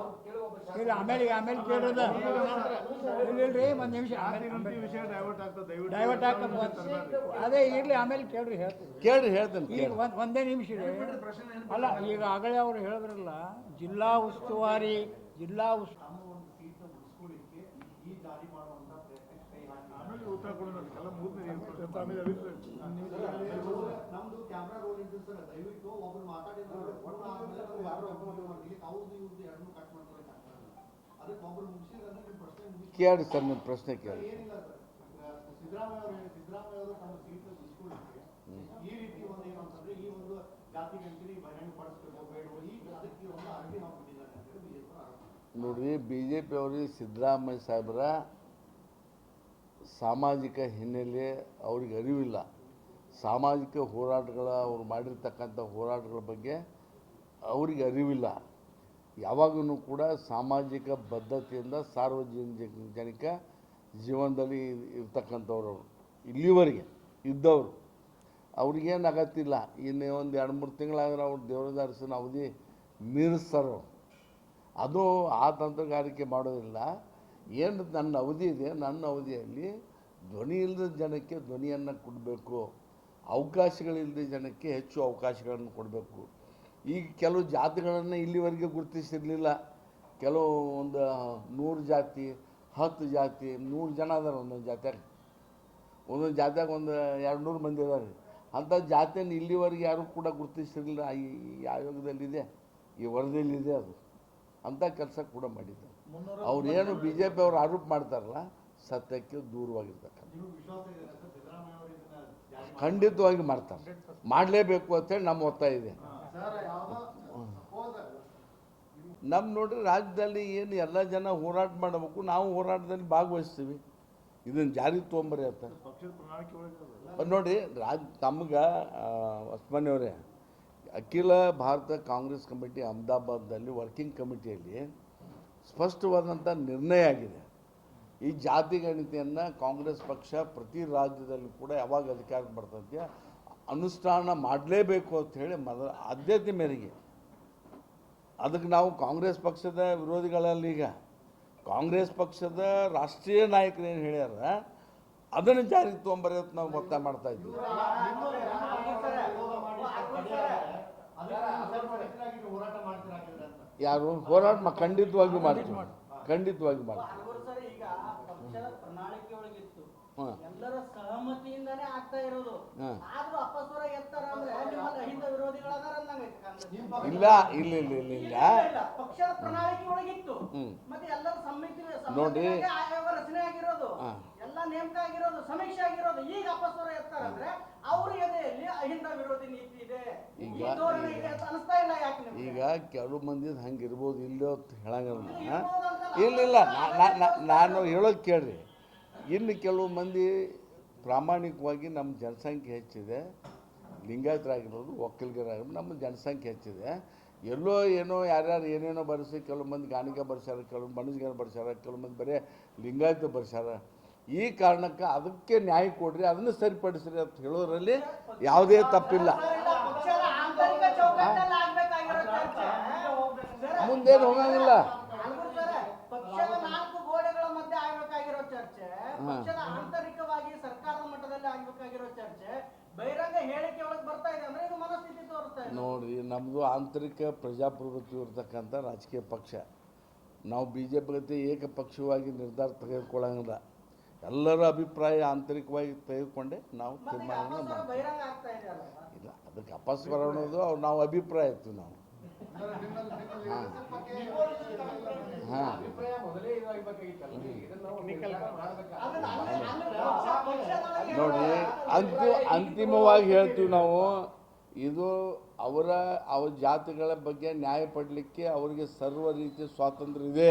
ಆಮೇಲೆ ಕೇಳೋದ ಇಲ್ರಿ, ಒಂದು ನಿಮಿಷ ಡೈವರ್ಟ್ ಆಗ್ತದೆ. ಅದೇ ಇರಲಿ, ಆಮೇಲೆ ಹೇಳ್ತೇನೆ. ಈಗ ಒಂದೇ ನಿಮಿಷ ಇದೆ. ಅಲ್ಲ, ಈಗ ಆಗಲೇ ಅವರು ಹೇಳಿದ್ರಲ್ಲ, ಜಿಲ್ಲಾ ಉಸ್ತುವಾರಿ ಉತ್ತರ ನಮ್ದು ಕ್ಯಾಮ್ರಾ ರೋಲ್ ಇದ್ದು ಸರ್, ದಯವಿಟ್ಟು ಒಬ್ರು ಮಾತಾಡಿದ್ರು ಕಟ್ ಮಾಡ್ತಾರೆ. ಅದಕ್ಕೆ ಒಬ್ರು ಮುಗಿಸಿದ್ರೆ ನಿಮ್ಮ ಪ್ರಶ್ನೆ ಕೇಳಿ ಸರ್, ನಿಮ್ಮ ಪ್ರಶ್ನೆ ಕೇಳಿ. ಏನಿಲ್ಲ ಸರ್, ಸಿದ್ದರಾಮಯ್ಯ ಅವರು ತಮ್ಮ ಸೀಟ್ ಉಳಿಸ್ಕೊಳ್ಳಿಕ್ಕೆ ಈ ರೀತಿ ಒಂದು ಏನು ಅಂತಂದ್ರೆ, ಈ ಒಂದು ಜಾತಿ ಗಂಟೆ ಬಹಿರಂಗ ಪಡಿಸ್ಬೇಕು ಬೇಡವೋ, ಈಗ ಅದಕ್ಕೆ ಒಂದು ಅರ್ಜಿ ಹಾಕ್ಬಿಟ್ಟಿದ್ದಾರೆ ಅಂತ ಹೇಳಿ ಬಿಜೆಪಿ ಆರೋಪ. ನೋಡ್ರಿ, BJP ಅವರಿಗೆ ಸಿದ್ದರಾಮಯ್ಯ ಸಾಹೇಬರ ಸಾಮಾಜಿಕ ಹಿನ್ನೆಲೆ ಅವ್ರಿಗೆ ಅರಿವಿಲ್ಲ. ಸಾಮಾಜಿಕ ಹೋರಾಟಗಳ ಅವ್ರು ಮಾಡಿರ್ತಕ್ಕಂಥ ಹೋರಾಟಗಳ ಬಗ್ಗೆ ಅವರಿಗೆ ಅರಿವಿಲ್ಲ. ಯಾವಾಗಲೂ ಕೂಡ ಸಾಮಾಜಿಕ ಬದ್ಧತೆಯಿಂದ ಸಾರ್ವಜನಿಕ ಜೀವನದಲ್ಲಿ ಇರ್ತಕ್ಕಂಥವ್ರು ಇಲ್ಲಿವರೆಗೆ ಇದ್ದವರು ಅವ್ರಿಗೇನು ಆಗತ್ತಿಲ್ಲ. ಇನ್ನು ಒಂದು 2-3 ತಿಂಗಳಾದ್ರೆ ಅವ್ರು ದೇವರದಾಸನ ಅವಧಿ ಮೀರಿಸ್ತಾರೆ. ಅದು ಆ ತಂತ್ರಗಾರಿಕೆ ಮಾಡೋದಿಲ್ಲ. ಏನು ನನ್ನ ಅವಧಿ ಇದೆ, ನನ್ನ ಅವಧಿಯಲ್ಲಿ ಧ್ವನಿ ಇಲ್ಲದ ಜನಕ್ಕೆ ಧ್ವನಿಯನ್ನು ಕೊಡಬೇಕು, ಅವಕಾಶಗಳಿಲ್ಲದ ಜನಕ್ಕೆ ಹೆಚ್ಚು ಅವಕಾಶಗಳನ್ನು ಕೊಡಬೇಕು. ಈಗ ಕೆಲವು ಜಾತಿಗಳನ್ನು ಇಲ್ಲಿವರೆಗೆ ಗುರುತಿಸಿರಲಿಲ್ಲ. ಕೆಲವು ಒಂದು 100 ಜಾತಿ 10 ಜಾತಿ 100 ಜನ ಅದಾರೆ ಒಂದೊಂದು ಜಾತ್ಯಾಗ ಒಂದು 200 ಮಂದಿ ಅದಾರೆ. ಅಂಥ ಜಾತಿಯನ್ನು ಇಲ್ಲಿವರೆಗೆ ಯಾರೂ ಕೂಡ ಗುರುತಿಸಿರಲಿಲ್ಲ. ಈ ಆಯೋಗದಲ್ಲಿದೆ, ಈ ವರದಿಯಲ್ಲಿದೆ. ಅದು ಅಂಥ ಕೆಲಸ ಕೂಡ ಮಾಡಿದ್ದಾರೆ. ಅವ್ರೇನು BJP ಅವರು ಆರೋಪ ಮಾಡ್ತಾರಲ್ಲ, ಸತ್ಯಕ್ಕೆ ದೂರವಾಗಿರ್ತಕ್ಕಂಥ ನಿಮಗೆ ವಿಶ್ವಾಸ ಇದೆ ಸರ್ ಸಿದ್ದರಾಮಯ್ಯ ಅವರು ಇದನ್ನ ಜಾರಿ ಖಂಡಿತವಾಗಿ ಮಾಡ್ತಾರೆ, ಮಾಡಲೇಬೇಕು ಅಂತೇಳಿ ನಮ್ಮ ಒತ್ತಾಯ ಇದೆ. ಸರ್ ಯಾವುದೋ ಸಪೋಸ್ ನಮ್ಮ ನೋಡ್ರಿ ರಾಜ್ಯದಲ್ಲಿ ಏನು ಎಲ್ಲ ಜನ ಹೋರಾಟ ಮಾಡಬೇಕು, ನಾವು ಹೋರಾಟದಲ್ಲಿ ಭಾಗವಹಿಸ್ತೀವಿ. ಇದನ್ನು ಜಾರಿ ತೊಗೊಂಬರಿ ಅಂತ ಪಕ್ಷದ ಪ್ರಣಾಳಿಕೆ ಒಳಗೆ ನೋಡಿ. ತಮ್ಗೆ ಹೊಸ್ಮನೆಯವರೇ, ಅಖಿಲ ಭಾರತ ಕಾಂಗ್ರೆಸ್ ಕಮಿಟಿ ಅಹಮದಾಬಾದ್ನಲ್ಲಿ ವರ್ಕಿಂಗ್ ಕಮಿಟಿಯಲ್ಲಿ ಸ್ಪಷ್ಟವಾದಂಥ ನಿರ್ಣಯ ಆಗಿದೆ. ಈ ಜಾತಿ ಗಣತಿಯನ್ನು ಕಾಂಗ್ರೆಸ್ ಪಕ್ಷ ಪ್ರತಿ ರಾಜ್ಯದಲ್ಲಿ ಕೂಡ ಯಾವಾಗ ಅಧಿಕಾರಕ್ಕೆ ಬರ್ತದೆ ಅನುಷ್ಠಾನ ಮಾಡಲೇಬೇಕು ಅಂತ ಹೇಳಿ ಮೊದಲ ಆದ್ಯತೆ ಮೇರೆಗೆ ಅದಕ್ಕೆ ನಾವು ಕಾಂಗ್ರೆಸ್ ಪಕ್ಷದ ವಿರೋಧಿಗಳಲ್ಲಿ ಈಗ ಕಾಂಗ್ರೆಸ್ ಪಕ್ಷದ ರಾಷ್ಟ್ರೀಯ ನಾಯಕರು ಏನು ಹೇಳ್ಯಾರ ಅದನ್ನು ಜಾರಿಗೆ ತೊಗೊಂಬರಿ ಅಂತ ನಾವು ಒತ್ತಾಯ ಮಾಡ್ತಾ ಇದ್ದೀವಿ. ಹೋರಾಟ ಮಾಡ್ತಿರಾಗಿದ್ರೆ ಅಂತ ಯಾರು ಹೋರಾಟ ಖಂಡಿತವಾಗಿಯೂ ಮಾಡ್ತೀವಿ, ಖಂಡಿತವಾಗಿ ಮಾಡ್ತೀವಿ. ಆಲ್ಗೂರು ಸರ್ ಈಗ ಪಕ್ಷದ ಪ್ರಣಾಳಿಕೆ ಒಳಗಿತ್ತು, ಹಾಂ. ಎಲ್ಲರ ಸಹಮತಿಯಿಂದಾನೇ ಆಗ್ತಾ ಇರೋದು. ಹಾಂ. ಆದ್ರೂ ಅಪಸ್ವರ ಎತ್ತಾರ ಅಂದ್ರೆ ನಿಮ್ಮಲ್ಲಿ ಅಹಿಂದ ವಿರೋಧಿಗಳದಾರ ಅಂದಂಗೈತೆ ಕಾಂಗ್ರೆಸ್. ಇಲ್ಲ ಇಲ್ಲ ಇಲ್ಲ ಇಲ್ಲ ಇಲ್ಲ ಇಲ್ಲ, ಪಕ್ಷದ ಪ್ರಣಾಳಿಕೆ ಒಳಗಿತ್ತು. ಹ್ಮ್. ಮತ್ತೆ ಎಲ್ಲರ ಸಮಿತಿ ನೋಡಿ. ಆಯೋಗ ರಚನೆ ಆಗಿರೋದು, ಹಾಂ. ಎಲ್ಲ ನೇಮಕ ಆಗಿರೋದು, ಸಮೀಕ್ಷೆ ಆಗಿರೋದು. ಈಗ ಅಪಸ್ವರ ಎತ್ತಾರ ಅಂದ್ರೆ ಅವ್ರ ಎದೆಯಲ್ಲಿ ಅಹಿಂದ ವಿರೋಧಿ ನೀತಿ ಇದೆ, ಈ ಧೋರಣೆ ಇದೆ ಅಂತ ಅನಿಸ್ತಾ ಇಲ್ಲ ಯಾಕೆ ನಿಮ್ಗೆ? ಈಗ ಕೆಲವು ಮಂದಿ ಹಂಗೆ ಇರ್ಬೋದು ಇಲ್ಲೋ ಅಂತ ಹೇಳಂಗಿಲ್ಲ. ಇರ್ಬೋದು ಅಂತಲ್ಲ. ಇಲ್ಲ ಇಲ್ಲ ನಾನು ಹೇಳೋದು ಕೇಳ್ರಿ. ಇನ್ನು ಕೆಲವು ಮಂದಿ ಪ್ರಾಮಾಣಿಕವಾಗಿ ನಮ್ಮ ಜನಸಂಖ್ಯೆ ಹೆಚ್ಚಿದೆ, ಲಿಂಗಾಯತರಾಗಿರ್ಬೋದು ಒಕ್ಕಲಿಗರಾಗಿರ್ಬೋದು, ನಮ್ಮ ಜನಸಂಖ್ಯೆ ಹೆಚ್ಚಿದೆ. ಎಲ್ಲೋ ಏನೋ ಯಾರ್ಯಾರು ಏನೇನೋ ಬರೆಸಿ ಕೆಲವು ಮಂದಿ ಗಾಣಿಗ ಬರ್ಸ್ಯಾರ, ಕೆಲವು ಮನುಷ್ಯಗಾರ ಬರ್ಸ್ಯಾರ, ಕೆಲವು ಮಂದಿ ಬರೀ ಲಿಂಗಾಯತ ಬರ್ಸ್ಯಾರ. ಈ ಕಾರಣಕ್ಕೆ ಅದಕ್ಕೆ ನ್ಯಾಯ ಕೊಡ್ರಿ, ಅದನ್ನು ಸರಿಪಡಿಸ್ರಿ ಅಂತ ಹೇಳೋದ್ರಲ್ಲಿ ಯಾವುದೇ ತಪ್ಪಿಲ್ಲ. ಪಕ್ಷದ ಆಂತರಿಕ ಚೌಕಟ್ಟಲ್ಲಿ ಆಗ್ಬೇಕಾಗಿರೋ ಚರ್ಚೆ ಮುಂದೇನು ಹೋಗಂಗಿಲ್ಲ. ಆಲ್ಗೂರು ಸರ್, ಪಕ್ಷದ 4 ಗೋಡೆಗಳ ಮಧ್ಯೆ ಆಗ್ಬೇಕಾಗಿರೋ ಚರ್ಚೆ, ಪಕ್ಷದ ಆಂತರಿಕವಾಗಿ ಸರ್ಕಾರದ ಮಟ್ಟದಲ್ಲಿ ಆಗ್ಬೇಕಾಗಿರೋ ಚರ್ಚೆ ಬಹಿರಂಗ ಹೇಳಿಕೆ ಒಳಗೆ ಬರ್ತಾ ಇದೆ ಅಂದ್ರೆ ಇದು ಮನಸ್ಥಿತಿ ತೋರಿಸ್ತಾ ಇದೆ. ನೋಡ್ರಿ, ನಮ್ಮದು ಆಂತರಿಕ ಪ್ರಜಾಪ್ರಭುತ್ವ ಇರ್ತಕ್ಕಂಥ ರಾಜಕೀಯ ಪಕ್ಷ. ನಾವು BJP ಗತಿ ಏಕಪಕ್ಷವಾಗಿ ನಿರ್ಧಾರ ತೆಗೆದುಕೊಳ್ಳಂಗಿಲ್ಲ. ಎಲ್ಲರ ಅಭಿಪ್ರಾಯ ಆಂತರಿಕವಾಗಿ ತೆಗೆದುಕೊಂಡೆ ನಾವು ಮತ್ತೆ ಈಗ ತೀರ್ಮಾನವನ್ನು ಅಪಸ್ವರ ಮಾಡ್ತೀವಿ. ಬಹಿರಂಗ ಆಗ್ತಾ ಇದೆ ಅಲ್ಲ? ಇಲ್ಲ, ಅದಕ್ಕೆ ಅಪಸ್ವರ ಅನ್ನೋದು ನಾವು ಅಭಿಪ್ರಾಯ ಇರ್ತೀವಿ ನಾವು. ಹಾಂ ನೋಡಿ, ಅಂತಿಮವಾಗಿ ಹೇಳ್ತೀವಿ ನಾವು, ಇದು ಅವರ ಜಾತಿಗಳ ಬಗ್ಗೆ ನ್ಯಾಯ ಪಡಲಿಕ್ಕೆ ಅವರಿಗೆ ಸರ್ವ ರೀತಿಯ ಸ್ವಾತಂತ್ರ್ಯ ಇದೆ.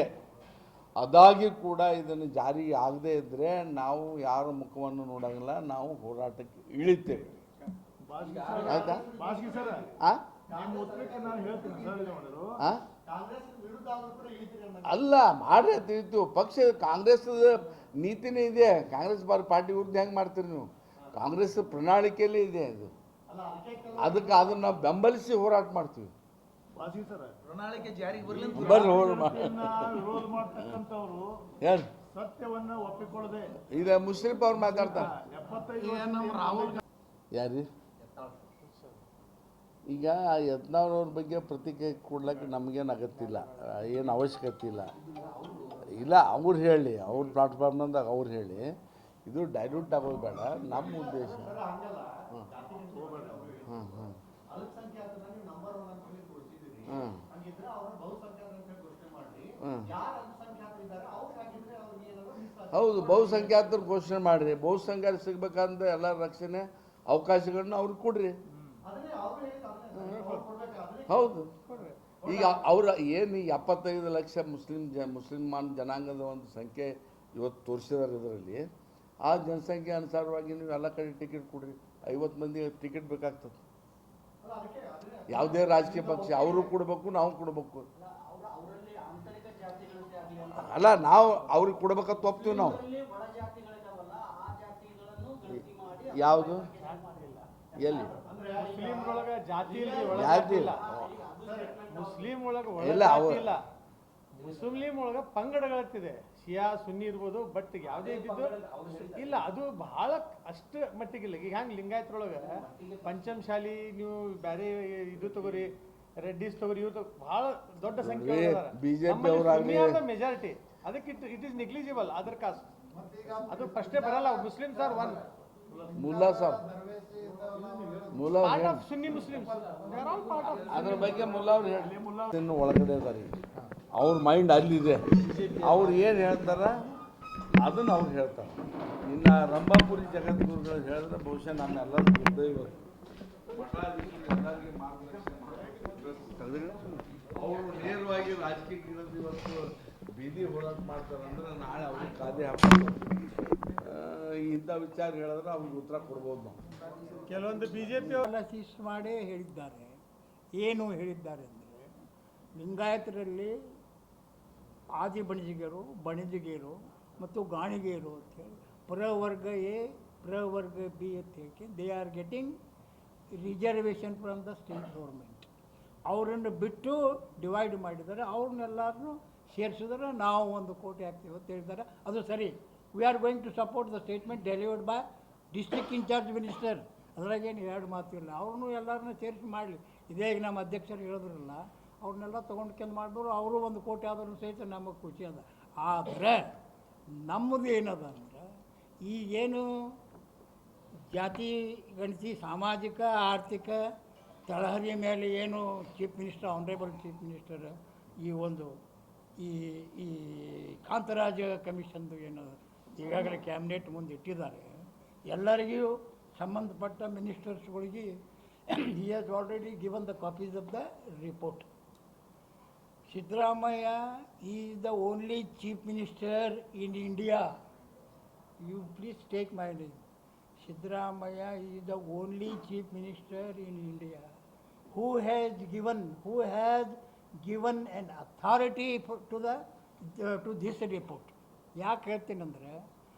ಅದಾಗಿ ಕೂಡ ಇದನ್ನು ಜಾರಿ ಆಗದೇ ಇದ್ದರೆ ನಾವು ಯಾರ ಮುಖವನ್ನು ನೋಡೋಂಗಿಲ್ಲ, ನಾವು ಹೋರಾಟಕ್ಕೆ ಇಳಿತೇವೆ. ಆಯ್ತಾ? ಬಾಸ್ಗಿ ಸರ್, ಹಾಂ ನಿಮ್ಮ ಉತ್ತರಕ್ಕೆ ನಾನು ಹೇಳ್ತೀನಿ ಸರ್. ಹಾಂ ಕಾಂಗ್ರೆಸ್ ವಿರುದ್ಧ ಆದ್ರೂ ಕೂಡ ಇಳಿತೀರಿ ಅನ್ನೋ ಅಲ್ಲ ಮಾಡ್ರಿ ತಿಳಿತು. ಪಕ್ಷ ಕಾಂಗ್ರೆಸ್ ನೀತಿನೇ ಇದೆ. ಕಾಂಗ್ರೆಸ್ ಪಾರ್ಟಿ ವಿರುದ್ಧ ಹೆಂಗೆ ಮಾಡ್ತೀರಿ ನೀವು? ಕಾಂಗ್ರೆಸ್ ಪ್ರಣಾಳಿಕೆಯಲ್ಲೇ ಇದೆ ಅದು. ಅಲ್ಲ ಅದಕ್ಕೆ ಅದನ್ನು ನಾವು ಬೆಂಬಲಿಸಿ ಹೋರಾಟ ಮಾಡ್ತೀವಿ. ಬಾಸ್ಗಿ ಸರ್, ಪ್ರಣಾಳಿಕೆ ಜಾರಿಗೆ ಬರಲಿ ಬರ್ರಿ ಹೋರಾಟ ವಿರೋಧ ಮಾಡ್ತಕ್ಕಂಥವ್ರು ಯಾರು ಸತ್ಯವನ್ನ ಒಪ್ಪಿಕೊಳ್ಳದೆ ಈಗ ಮುಸ್ಲಿಂ ಅವ್ರು ಮಾತಾಡ್ತಾರೆ 75 ರಾಹುಲ್ ಯಾರು ಈಗ ಯತ್ನಾಳವ್ರ ಬಗ್ಗೆ ಪ್ರತಿಕ್ರಿಯೆ ಕೊಡ್ಲಿಕ್ಕೆ ನಮಗೇನು ಅಗತ್ಯಿಲ್ಲ, ಏನು ಅವಶ್ಯಕತೆ ಇಲ್ಲ. ಇಲ್ಲ, ಅವ್ರು ಹೇಳಿ, ಅವ್ರ ಪ್ಲಾಟ್ಫಾರ್ಮ್ನಂದಾಗ ಅವ್ರು ಹೇಳಿ, ಇದು ಡೈಲ್ಯೂಟ್ ಆಗೋದು ಬೇಡ. ನಮ್ಮ ಉದ್ದೇಶ ಹಾಂ ಹಾಂ ಅಲ್ಪಸಂಖ್ಯಾತರನ್ನ ನೀವು ನಂಬರ್ 1 ಅಂತ ಹೇಳಿ ತೋರಿಸಿದ್ದೀರಿ. ಹಾಂ ಹಂಗಿದ್ರೆ ಅವ್ರನ್ನ ಬಹುಸಂಖ್ಯಾತರ ಅಂತ ಹೇಳಿ ಘೋಷಣೆ ಮಾಡಿ, ಹಾಂ ಯಾರು ಅಲ್ಪಸಂಖ್ಯಾತರಿದ್ದಾರೆ ಅವ್ರು ಹಾಕಿದ್ರೆ ಅವ್ರಿಗೆ ಏನಾದ್ರು ಮೀಸಲಾತಿ ಹೌದು, ಬಹುಸಂಖ್ಯಾತರು ಘೋಷಣೆ ಮಾಡಿರಿ. ಬಹುಸಂಖ್ಯಾತ ಸಿಗ್ಬೇಕಂತ ಎಲ್ಲ ರಕ್ಷಣೆ ಅವಕಾಶಗಳನ್ನ ಅವ್ರಿಗೆ ಕೊಡ್ರಿ. ಅದನ್ನೇ ಅವ್ರು ಹೇಳಿದ್ದು ಅದನ್ನೇ ಅವ್ರು ಕೊಡ್ಬೇಕು ಅದನ್ನೇ ಹೌದು, ಈಗ ಅವ್ರ ಏನು 75 ಲಕ್ಷ ಮುಸ್ಲಿಮಾನ್ ಜನಾಂಗದ ಒಂದು ಸಂಖ್ಯೆ ಇವತ್ತು ತೋರಿಸಿದಾರೆ. ಇದರಲ್ಲಿ ಆ ಜನಸಂಖ್ಯೆ ಅನುಸಾರವಾಗಿ ನೀವು ಎಲ್ಲ ಕಡೆ ಟಿಕೆಟ್ ಕೊಡ್ರಿ. 50 ಮಂದಿ ಟಿಕೆಟ್ ಬೇಕಾಗ್ತದೆ. ಅಲ್ಲ ಅದಕ್ಕೆ ಅದನ್ನೇ ಯಾವುದೇ ರಾಜಕೀಯ ಪಕ್ಷ ಅವರು ಕೊಡಬೇಕು, ನಾವು ಕೊಡಬೇಕು. ಅವರಲ್ಲಿ ಆಂತರಿಕ ಜಾತಿಗಳಂತೆ ಆಗಲಿ ಅಂತ ಅಲ್ಲ, ನಾವು ಅವ್ರಿಗೆ ಕೊಡ್ಬೇಕಂತ ಒಪ್ತೀವಿ ನಾವು. ಅವರಲ್ಲಿ ಒಳ ಜಾತಿ ಯಾವುದು ಎಲ್ಲಿ ಮುಸ್ಲಿಮ್ರೊಳಗ ಜಾತಿ ಇಲ್ರಿ, ಒಳಗ ಜಾತಿ ಇಲ್ಲ. ಮುಸ್ಲಿಂ ಒಳಗ ಇಲ್ಲ, ಜಾತಿ ಅವ್ರು- ಇಲ್ಲ. ಮುಸ್ಲಿಂ ಒಳಗ ಪಂಗಡಗಳತ್ತಿದೆ, ಶಿಯಾ ಸುನ್ನಿ ಇರ್ಬೋದು, ಬಟ್ ಯಾವುದೇ ಇದ್ದಿದ್ದು ಇಲ್ಲ. ಅದು ಬಹಳ ಅಷ್ಟು ಮಟ್ಟಿಗಿಲ್ಲ. ಈಗ ಹ್ಯಾಂಗ ಲಿಂಗಾಯತ್ರೊಳಗ ಪಂಚಮಶಾಲಿ ನೀವು ಬೇರೆ ಇದು ತಗೋರಿ, ರೆಡ್ಡಿಸ್ ತಗೋರಿ, ಇವ್ರು ಬಹಳ ದೊಡ್ಡ ಸಂಖ್ಯೆ BJP ಅವ್ರಾಗ್ಲಿ ಮೆಜಾರಿಟಿ. ಅದಕ್ಕೆ it is negligible other caste. ಅದು ಫಸ್ಟೇ ಬರಲ್ಲ. ಮುಸ್ಲಿಮ್ಸ್ ಆರ್ ಒನ್ ಮುಲ್ಲಾ ಸಾಬ್ ಮುಲ್ಲಾ ಅವ್ರು ಪಾರ್ಟ್ ಹೇಳಿ of Sunni Muslims, they are all part of. ಅದ್ರ ಬಗ್ಗೆ ಮುಲ್ಲಾ ಅವ್ರು ಹೇಳಿ ಇನ್ನು ಒಳಗಡೆ ಇದ್ದಾರೆ. ಅವ್ರ ಮೈಂಡ್ ಅಲ್ಲಿದೆ. ಅವ್ರು ಏನು ಹೇಳ್ತಾರ ಅದನ್ನು ಅವ್ರು ಹೇಳ್ತಾರೆ. ಇನ್ನು ರಂಭಾಪುರಿ ಜಗದ್ಗುರುಗಳು ಹೇಳಿದ್ರೆ ಬಹುಶಃ ನಮ್ಮೆಲ್ಲರೂ ದುರ್ದೈವ. ಎಲ್ಲರಿಗೆ ಮಾರ್ಗದರ್ಶನ ಅವರು ನೇರವಾಗಿ ರಾಜಕೀಯಕ್ಕೆ ಇಳಿದು ಇವತ್ತು ಬೀದಿ ಹೋರಾಟ ಮಾಡ್ತಾರಂದ್ರೆ ನಾಳೆ ಅವ್ರಿಗೆ ಕಾದೆ ಹಾಕ್ತಾರೆ. ಇಂಥ ವಿಚಾರ ಹೇಳಿದ್ರೆ ಅವ್ರಿಗೆ ಉತ್ತರ ಕೊಡ್ಬೋದು ನಾವು. ಕೆಲವೊಂದು ಬಿಜೆಪಿ ಅನಾಲಿಸಿಸ್ ಮಾಡೇ ಹೇಳಿದ್ದಾರೆ. ಏನು ಹೇಳಿದ್ದಾರೆ ಅಂದರೆ, ಲಿಂಗಾಯತರಲ್ಲಿ ಆದಿ ಬಣಿಜಿಗರು, ಬಣಿಜಿಗೇರು ಮತ್ತು ಗಾಣಿಗೆಯರು ಅಂತೇಳಿ ಪ್ರವರ್ಗ ಎ, ಪ್ರವರ್ಗ ಬಿ ಅಂತ ಹೇಳಿ they are getting reservation from the state government. ಅವರನ್ನು ಬಿಟ್ಟು ಡಿವೈಡ್ ಮಾಡಿದ್ದಾರೆ. ಅವ್ರನ್ನೆಲ್ಲರನ್ನೂ ಸೇರಿಸಿದ್ರೆ ನಾವು 1 ಕೋಟಿ ಹಾಕ್ತೀವಿ ಅಂತ ಹೇಳಿದ್ದಾರೆ. ಅದು ಸರಿ. We are going to support the statement delivered by district incharge minister. ಅದ್ರಾಗೇನು 2 ಮಾತಿಲ್ಲ. ಅವ್ರನ್ನೂ ಎಲ್ಲರನ್ನೂ ಸೇರಿಸಿ ಮಾಡಲಿ. ಇದೇ ಈಗ ನಮ್ಮ ಅಧ್ಯಕ್ಷರು ಹೇಳಿದ್ರಲ್ಲ, ಅವ್ರನ್ನೆಲ್ಲ ತೊಗೊಂಡ್ಕೊಂಡು ಮಾಡಿದ್ರು. ಅವರು 1 ಕೋಟಿ ಆದರೂ ಸಹಿತ ನಮಗೆ ಖುಷಿ ಅದ. ಆದರೆ ನಮ್ಮದು ಏನದ ಅಂದ್ರೆ, ಈಗೇನು ಜಾತಿ ಗಣಿಸಿ ಸಾಮಾಜಿಕ ಆರ್ಥಿಕ ತಳಹದಿಯ ಮೇಲೆ ಏನು chief minister, honourable chief minister ಈ ಕಾಂತರಾಜ್ ಕಮಿಷನ್ದು ಏನು ಈಗಾಗಲೇ ಕ್ಯಾಬಿನೆಟ್ ಮುಂದೆ ಇಟ್ಟಿದ್ದಾರೆ, ಎಲ್ಲರಿಗೂ ಸಂಬಂಧಪಟ್ಟ ಮಿನಿಸ್ಟರ್ಸ್ಗಳಿಗೆ he has already given the copies of the report. Siddaramaiah is the only chief minister in India. You please take my name. Siddaramaiah is the only chief minister in India who has given an authority to this report. ಯಾಕೆ ಹೇಳ್ತೀನಂದರೆ,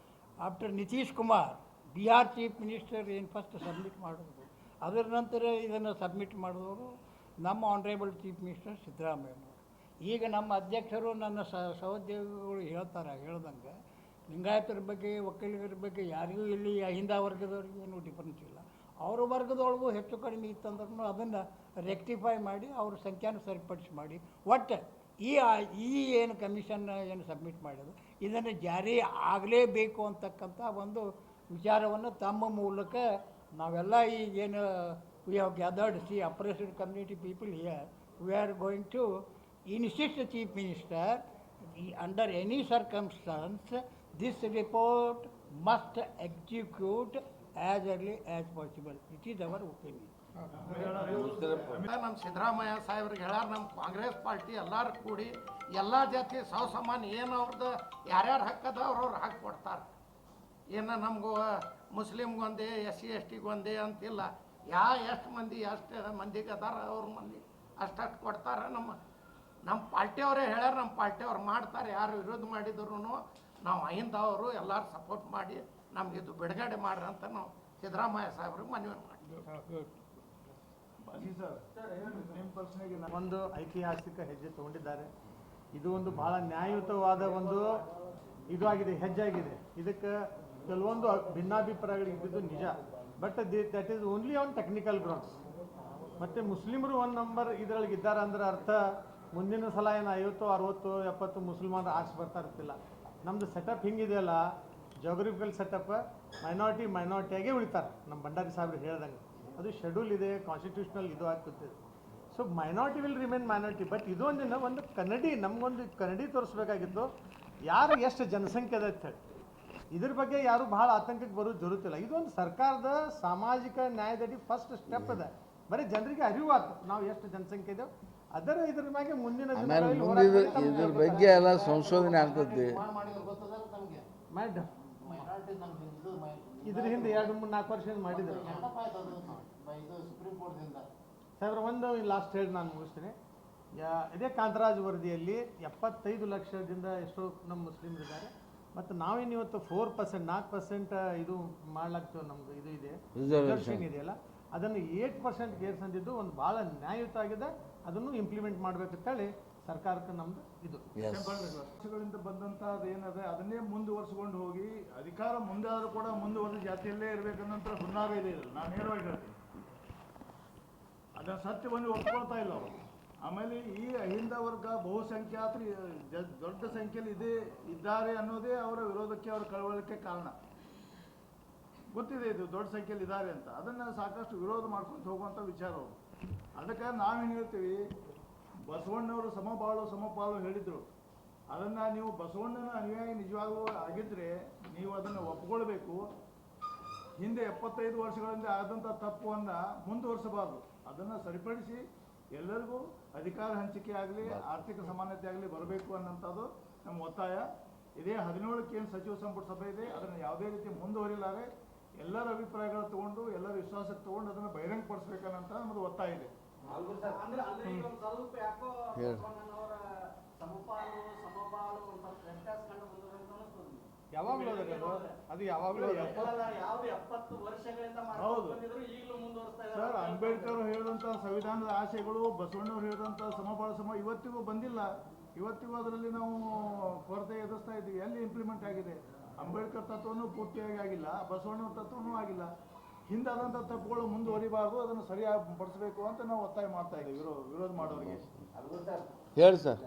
after Nitish Kumar Bihar chief minister ಏನು first submit ಮಾಡಿದ್ರು, ಅದರ ನಂತರ ಇದನ್ನು submit ಮಾಡಿದವರು ನಮ್ಮ honourable chief minister ಸಿದ್ದರಾಮಯ್ಯನವರು. ಈಗ ನಮ್ಮ ಅಧ್ಯಕ್ಷರು ನನ್ನ ಸಹೋದ್ಯೋಗಿಗಳು ಹೇಳ್ದಂಗೆ ಲಿಂಗಾಯತರ ಬಗ್ಗೆ, ಒಕ್ಕಲಿಗರ ಬಗ್ಗೆ ಯಾರಿಗೂ ಇಲ್ಲಿ ಅಹಿಂದ ವರ್ಗದವ್ರಿಗೆ ಏನೂ ಡಿಫರೆನ್ಸ್ ಇಲ್ಲ. ಅವರ ವರ್ಗದೊಳಗೂ ಹೆಚ್ಚು ಕಡಿಮೆ ಇತ್ತಂದ್ರೂ ಅದನ್ನು ರೆಕ್ಟಿಫೈ ಮಾಡಿ ಅವ್ರ ಸಂಖ್ಯಾನ ಸರಿಪಡಿಸಿ ಮಾಡಿ ಒಟ್ಟು ಈ ಏನು ಕಮಿಷನ್ ಏನು ಸಬ್ಮಿಟ್ ಮಾಡೋದು ಇದನ್ನು ಜಾರಿ ಆಗಲೇಬೇಕು ಅಂತಕ್ಕಂಥ ಒಂದು ವಿಚಾರವನ್ನು ತಮ್ಮ ಮೂಲಕ ನಾವೆಲ್ಲ ಈಗೇನು we have gathered oppressed community people here, we are going to insist the chief minister under any circumstance this report must execute as early as possible. It is our opinion. ನಮ್ಮ ಸಿದ್ದರಾಮಯ್ಯ ಸಾಹೇಬ್ರಿಗೆ ಹೇಳ್ಯಾರ, ನಮ್ಮ ಕಾಂಗ್ರೆಸ್ ಪಾರ್ಟಿ ಎಲ್ಲರೂ ಕೂಡಿ ಎಲ್ಲ ಜಾತಿ ಸಮಾನ ಏನು ಅವ್ರದ್ದು ಯಾರ್ಯಾರು ಹಕ್ಕದ ಅವ್ರವ್ರು ಹಕ್ಕು ಕೊಡ್ತಾರೆ. ಏನು ನಮಗೂ ಮುಸ್ಲಿಮ್ಗೊಂದೇ SC STಗೊಂದೇ ಅಂತಿಲ್ಲ. ಎಷ್ಟು ಮಂದಿಗೆ ಅದಾರ ಅವ್ರ ಮಂದಿ ಅಷ್ಟು ಕೊಡ್ತಾರೆ. ನಮ್ಮ ಪಾರ್ಟಿಯವರೇ ಹೇಳ್ಯಾರ, ನಮ್ಮ ಪಾರ್ಟಿಯವ್ರು ಮಾಡ್ತಾರೆ. ಯಾರು ವಿರೋಧ ಮಾಡಿದ್ರು ನಾವು ಅಹಿಂದವರು ಎಲ್ಲರೂ ಸಪೋರ್ಟ್ ಮಾಡಿ ನಮಗಿದು ಬಿಡುಗಡೆ ಮಾಡ್ರಿ ಅಂತ ನಾವು ಸಿದ್ದರಾಮಯ್ಯ ಸಾಹೇಬ್ರಿಗೆ ಮನವಿ ಮಾಡ್ತೀವಿ. ಒಂದು ಐತಿಹಾಸಿಕ ಹೆಜ್ಜೆ ತಗೊಂಡಿದ್ದಾರೆ. ಇದು ಒಂದು ಬಹಳ ನ್ಯಾಯಯುತವಾದ ಒಂದು ಇದು ಆಗಿದೆ, ಹೆಜ್ಜೆ ಆಗಿದೆ. ಇದಕ್ಕೆ ಕೆಲವೊಂದು ಭಿನ್ನಾಭಿಪ್ರಾಯಗಳು ಇದ್ದಿದ್ದು ನಿಜ, but that is only on technical grounds. ಮತ್ತು ಮುಸ್ಲಿಮರು 1 ನಂಬರ್ ಇದರೊಳಗೆ ಇದ್ದಾರೆ ಅಂದ್ರೆ ಅರ್ಥ ಮುಂದಿನ ಸಲ ಏನು 50, 60, 70 ಮುಸಲ್ಮಾನರು ಆಚೆ ಬರ್ತಾ ಇರ್ತಿಲ್ಲ. ನಮ್ಮದು ಸೆಟಪ್ ಹಿಂಗಿದೆಯಲ್ಲ, ಜೋಗ್ರಫಿಕಲ್ ಸೆಟಪ್ ಮೈನಾರಿಟಿಯಾಗೇ ಉಳಿತಾರೆ. ನಮ್ಮ ಭಂಡಾರಿ ಸಾಹೇಬ್ರು ಹೇಳ್ದಂಗೆ ಅದು ಶೆಡ್ಯೂಲ್ ಇದೆ, ಕಾನ್ಸ್ಟಿಟ್ಯೂಷನಲ್ ಇದು ಆಗ್ತದೆ. So minority will remain minority. But ಇದು ಒಂದು ಕನ್ನಡಿ, ನಮಗೊಂದು ಕನ್ನಡಿ ತೋರಿಸ್ಬೇಕಾಗಿತ್ತು ಯಾರು ಎಷ್ಟು ಜನಸಂಖ್ಯೆ ಅದ ಅಂತ ಹೇಳಿ. ಇದ್ರ ಬಗ್ಗೆ ಯಾರು ಭಾಳ ಆತಂಕಕ್ಕೆ ಬರೋದು ಜರುತ್ತಿಲ್ಲ. ಇದೊಂದು ಸರ್ಕಾರದ ಸಾಮಾಜಿಕ ನ್ಯಾಯದಡಿ ಫಸ್ಟ್ ಸ್ಟೆಪ್ ಇದೆ. ಬರೀ ಜನರಿಗೆ ಅರಿವು ಆಗ್ತದೆ ನಾವು ಎಷ್ಟು ಜನಸಂಖ್ಯೆ ಇದ್ದೇವೆ. ಇದ್ರ ಮ್ಯಾಗೆ ಮುಂದಿನ ಇದ್ರ ಬಗ್ಗೆ ಎಲ್ಲ ಸಂಶೋಧನೆ ಆಗ್ತದೆ. ಇದ್ರ ಹಿಂದೆ 2-3-4 ವರ್ಷ ಮಾಡಿದ್ದಾರೆ ಸಾಹೇಬ್ರ. ಒಂದು ಲಾಸ್ಟ್ ಹೇಳಿ ನಾನು ಮುಗಿಸ್ತೀನಿ. ಇದೇ ಕಾಂತರಾಜ್ ವರದಿಯಲ್ಲಿ 75 ಲಕ್ಷದಿಂದ ಎಷ್ಟೋ ನಮ್ಮ ಮುಸ್ಲಿಮ್ರಿದ್ದಾರೆ, ಮತ್ತು ನಾವೇನು ಇವತ್ತು 4% 4% ಇದು ಮಾಡ್ಲಾಗ್ತೇವೆ, ನಮ್ದು ಇದು ಇದೆ Reservation. ರಿಸರ್ವೇಷನ್ ಇದೆಯಲ್ಲ, ಅದನ್ನು 8% ಏರ್ಸಂದಿದ್ದು ಒಂದು ಭಾಳ ನ್ಯಾಯಯುತ ಆಗಿದೆ. ಅದನ್ನು ಇಂಪ್ಲಿಮೆಂಟ್ ಮಾಡ್ಬೇಕಂತೇಳಿ ಸರ್ಕಾರಕ್ಕೆ ನಮ್ದು ಇದು. ಎಸ್ ವರ್ಷಗಳಿಂದ ಬಂದಂತಹದ್ದು ಏನದೆ ಅದನ್ನೇ ಮುಂದುವರಿಸ್ಕೊಂಡು ಹೋಗಿ ಅಧಿಕಾರ ಮುಂದೆ ಆದರೂ ಕೂಡ ಮುಂದುವರೆದ ಜಾತಿಯಲ್ಲೇ ಇರಬೇಕನ್ನೋಂಥ ಹುನ್ನಾರ ಇದೆ ಇದು. ನಾನು ನೇರವಾಗಿ ಹೇಳ್ತೀನಿ, ಅದರ ಸತ್ಯವನ್ನು ಒಪ್ಕೊಳ್ತಾ ಇಲ್ಲ ಅವರು. ಆಮೇಲೆ ಈ ಅಹಿಂದ ವರ್ಗ ಬಹುಸಂಖ್ಯಾತರು ದೊಡ್ಡ ಸಂಖ್ಯೆಯಲ್ಲಿ ಇದ್ದಾರೆ ಅನ್ನೋದೇ ಅವರ ವಿರೋಧಕ್ಕೆ, ಅವರ ಕಳವಳಕ್ಕೆ ಕಾರಣ. ಗೊತ್ತಿದೆ ಇದು ದೊಡ್ಡ ಸಂಖ್ಯೆಯಲ್ಲಿ ಇದ್ದಾರೆ ಅಂತ, ಅದನ್ನು ಸಾಕಷ್ಟು ವಿರೋಧ ಮಾಡ್ಕೊಂಡು ಹೋಗುವಂಥ ವಿಚಾರ ಅವರು. ಅದಕ್ಕೆ ನಾವೇನು ಹೇಳ್ತೀವಿ, ಬಸವಣ್ಣವರು ಸಮಬಾಳು ಸಮಪಾಲು ಹೇಳಿದರು. ಅದನ್ನು ನೀವು ಬಸವಣ್ಣನ ಅನುಯಾಯಿ ನಿಜವಾಗ್ಲೂ ಆಗಿದ್ದರೆ ನೀವು ಅದನ್ನು ಒಪ್ಕೊಳ್ಬೇಕು. ಹಿಂದೆ 75 ವರ್ಷಗಳಿಂದ ಆದಂಥ ತಪ್ಪನ್ನು ಮುಂದುವರಿಸಬಾರ್ದು, ಅದನ್ನು ಸರಿಪಡಿಸಿ ಎಲ್ಲರಿಗೂ ಅಧಿಕಾರ ಹಂಚಿಕೆ ಆಗಲಿ, ಆರ್ಥಿಕ ಸಮಾನತೆ ಆಗಲಿ ಬರಬೇಕು ಅನ್ನೋಂಥದ್ದು ನಮ್ಮ ಒತ್ತಾಯ. ಇದೇ 17ಕ್ಕೆ ಏನು ಸಚಿವ ಸಂಪುಟ ಸಭೆ ಇದೆ, ಅದನ್ನು ಯಾವುದೇ ರೀತಿ ಮುಂದುವರಿಲಾರೆ ಎಲ್ಲರ ಅಭಿಪ್ರಾಯಗಳು ತಗೊಂಡು, ಎಲ್ಲರ ವಿಶ್ವಾಸಕ್ಕೆ ತಗೊಂಡು ಅದನ್ನು ಬಹಿರಂಗಪಡಿಸ್ಬೇಕನ್ನೋಂಥ ನಮ್ಮದು ಒತ್ತಾಯ ಇದೆ. ಅಂದ್ರೆ ಈಗ ಒಂದ್ ಸ್ವಲ್ಪ ಯಾಕೋ ಹೇಳಿ. ಬಸವಣ್ಣನವರ ಸಮಪಾಲು ಸಮಬಾಳು ಒಂದ್ ಸ್ವಲ್ಪ ವ್ಯತ್ಯಾಸ ಕಂಡು ಬಂದಿದೆ ಅಂತ ಅನಿಸ್ತದೆ. ಯಾವಾಗಲೂ ಅದರ ಅದು ಯಾವಾಗಲೂ ಯಾವ್ದು 70 ವರ್ಷಗಳಿಂದ ಹೌದು. ಮಾಡ್ಕೊಂಡು ಬಂದಿದ್ರು ಈಗಲೂ ಮುಂದುವರಿಸ್ತಾ ಸರ್, ಇದ್ದಾರೆ. ಅಂಬೇಡ್ಕರ್ ಹೇಳಿದಂಥ ಸಂವಿಧಾನದ ಆಶಯಗಳು, ಬಸವಣ್ಣವ್ರು ಹೇಳಿದಂಥ ಸಮಬಾಳು ಇವತ್ತಿಗೂ ಬಂದಿಲ್ಲ. ಇವತ್ತಿಗೂ ಅದರಲ್ಲಿ ನಾವು ಕೊರತೆ ಎದುರಿಸ್ತಾ ಇದ್ದೀವಿ. ಎಲ್ಲಿ ಇಂಪ್ಲಿಮೆಂಟ್ ಆಗಿದೆ? ಅಂಬೇಡ್ಕರ್ ತತ್ವನೂ ಪೂರ್ತಿಯಾಗಿ ಆಗಿಲ್ಲ, ಬಸವಣ್ಣವ್ರ ತತ್ವನೂ ಆಗಿಲ್ಲ. ಹಿಂದಾದಂಥ ತಪ್ಪುಗಳು ಮುಂದುವರಿಬಾರ್ದು, ಅದನ್ನು ಸರಿಯಾಗಿ ಪಡಿಸಬೇಕು ಅಂತ ನಾವು ಒತ್ತಾಯ ಮಾಡ್ತಾ ಇದ್ದೀವಿ ವಿರೋಧ ಮಾಡೋರಿಗೆ. ಹೇಳಿ ಸರ್.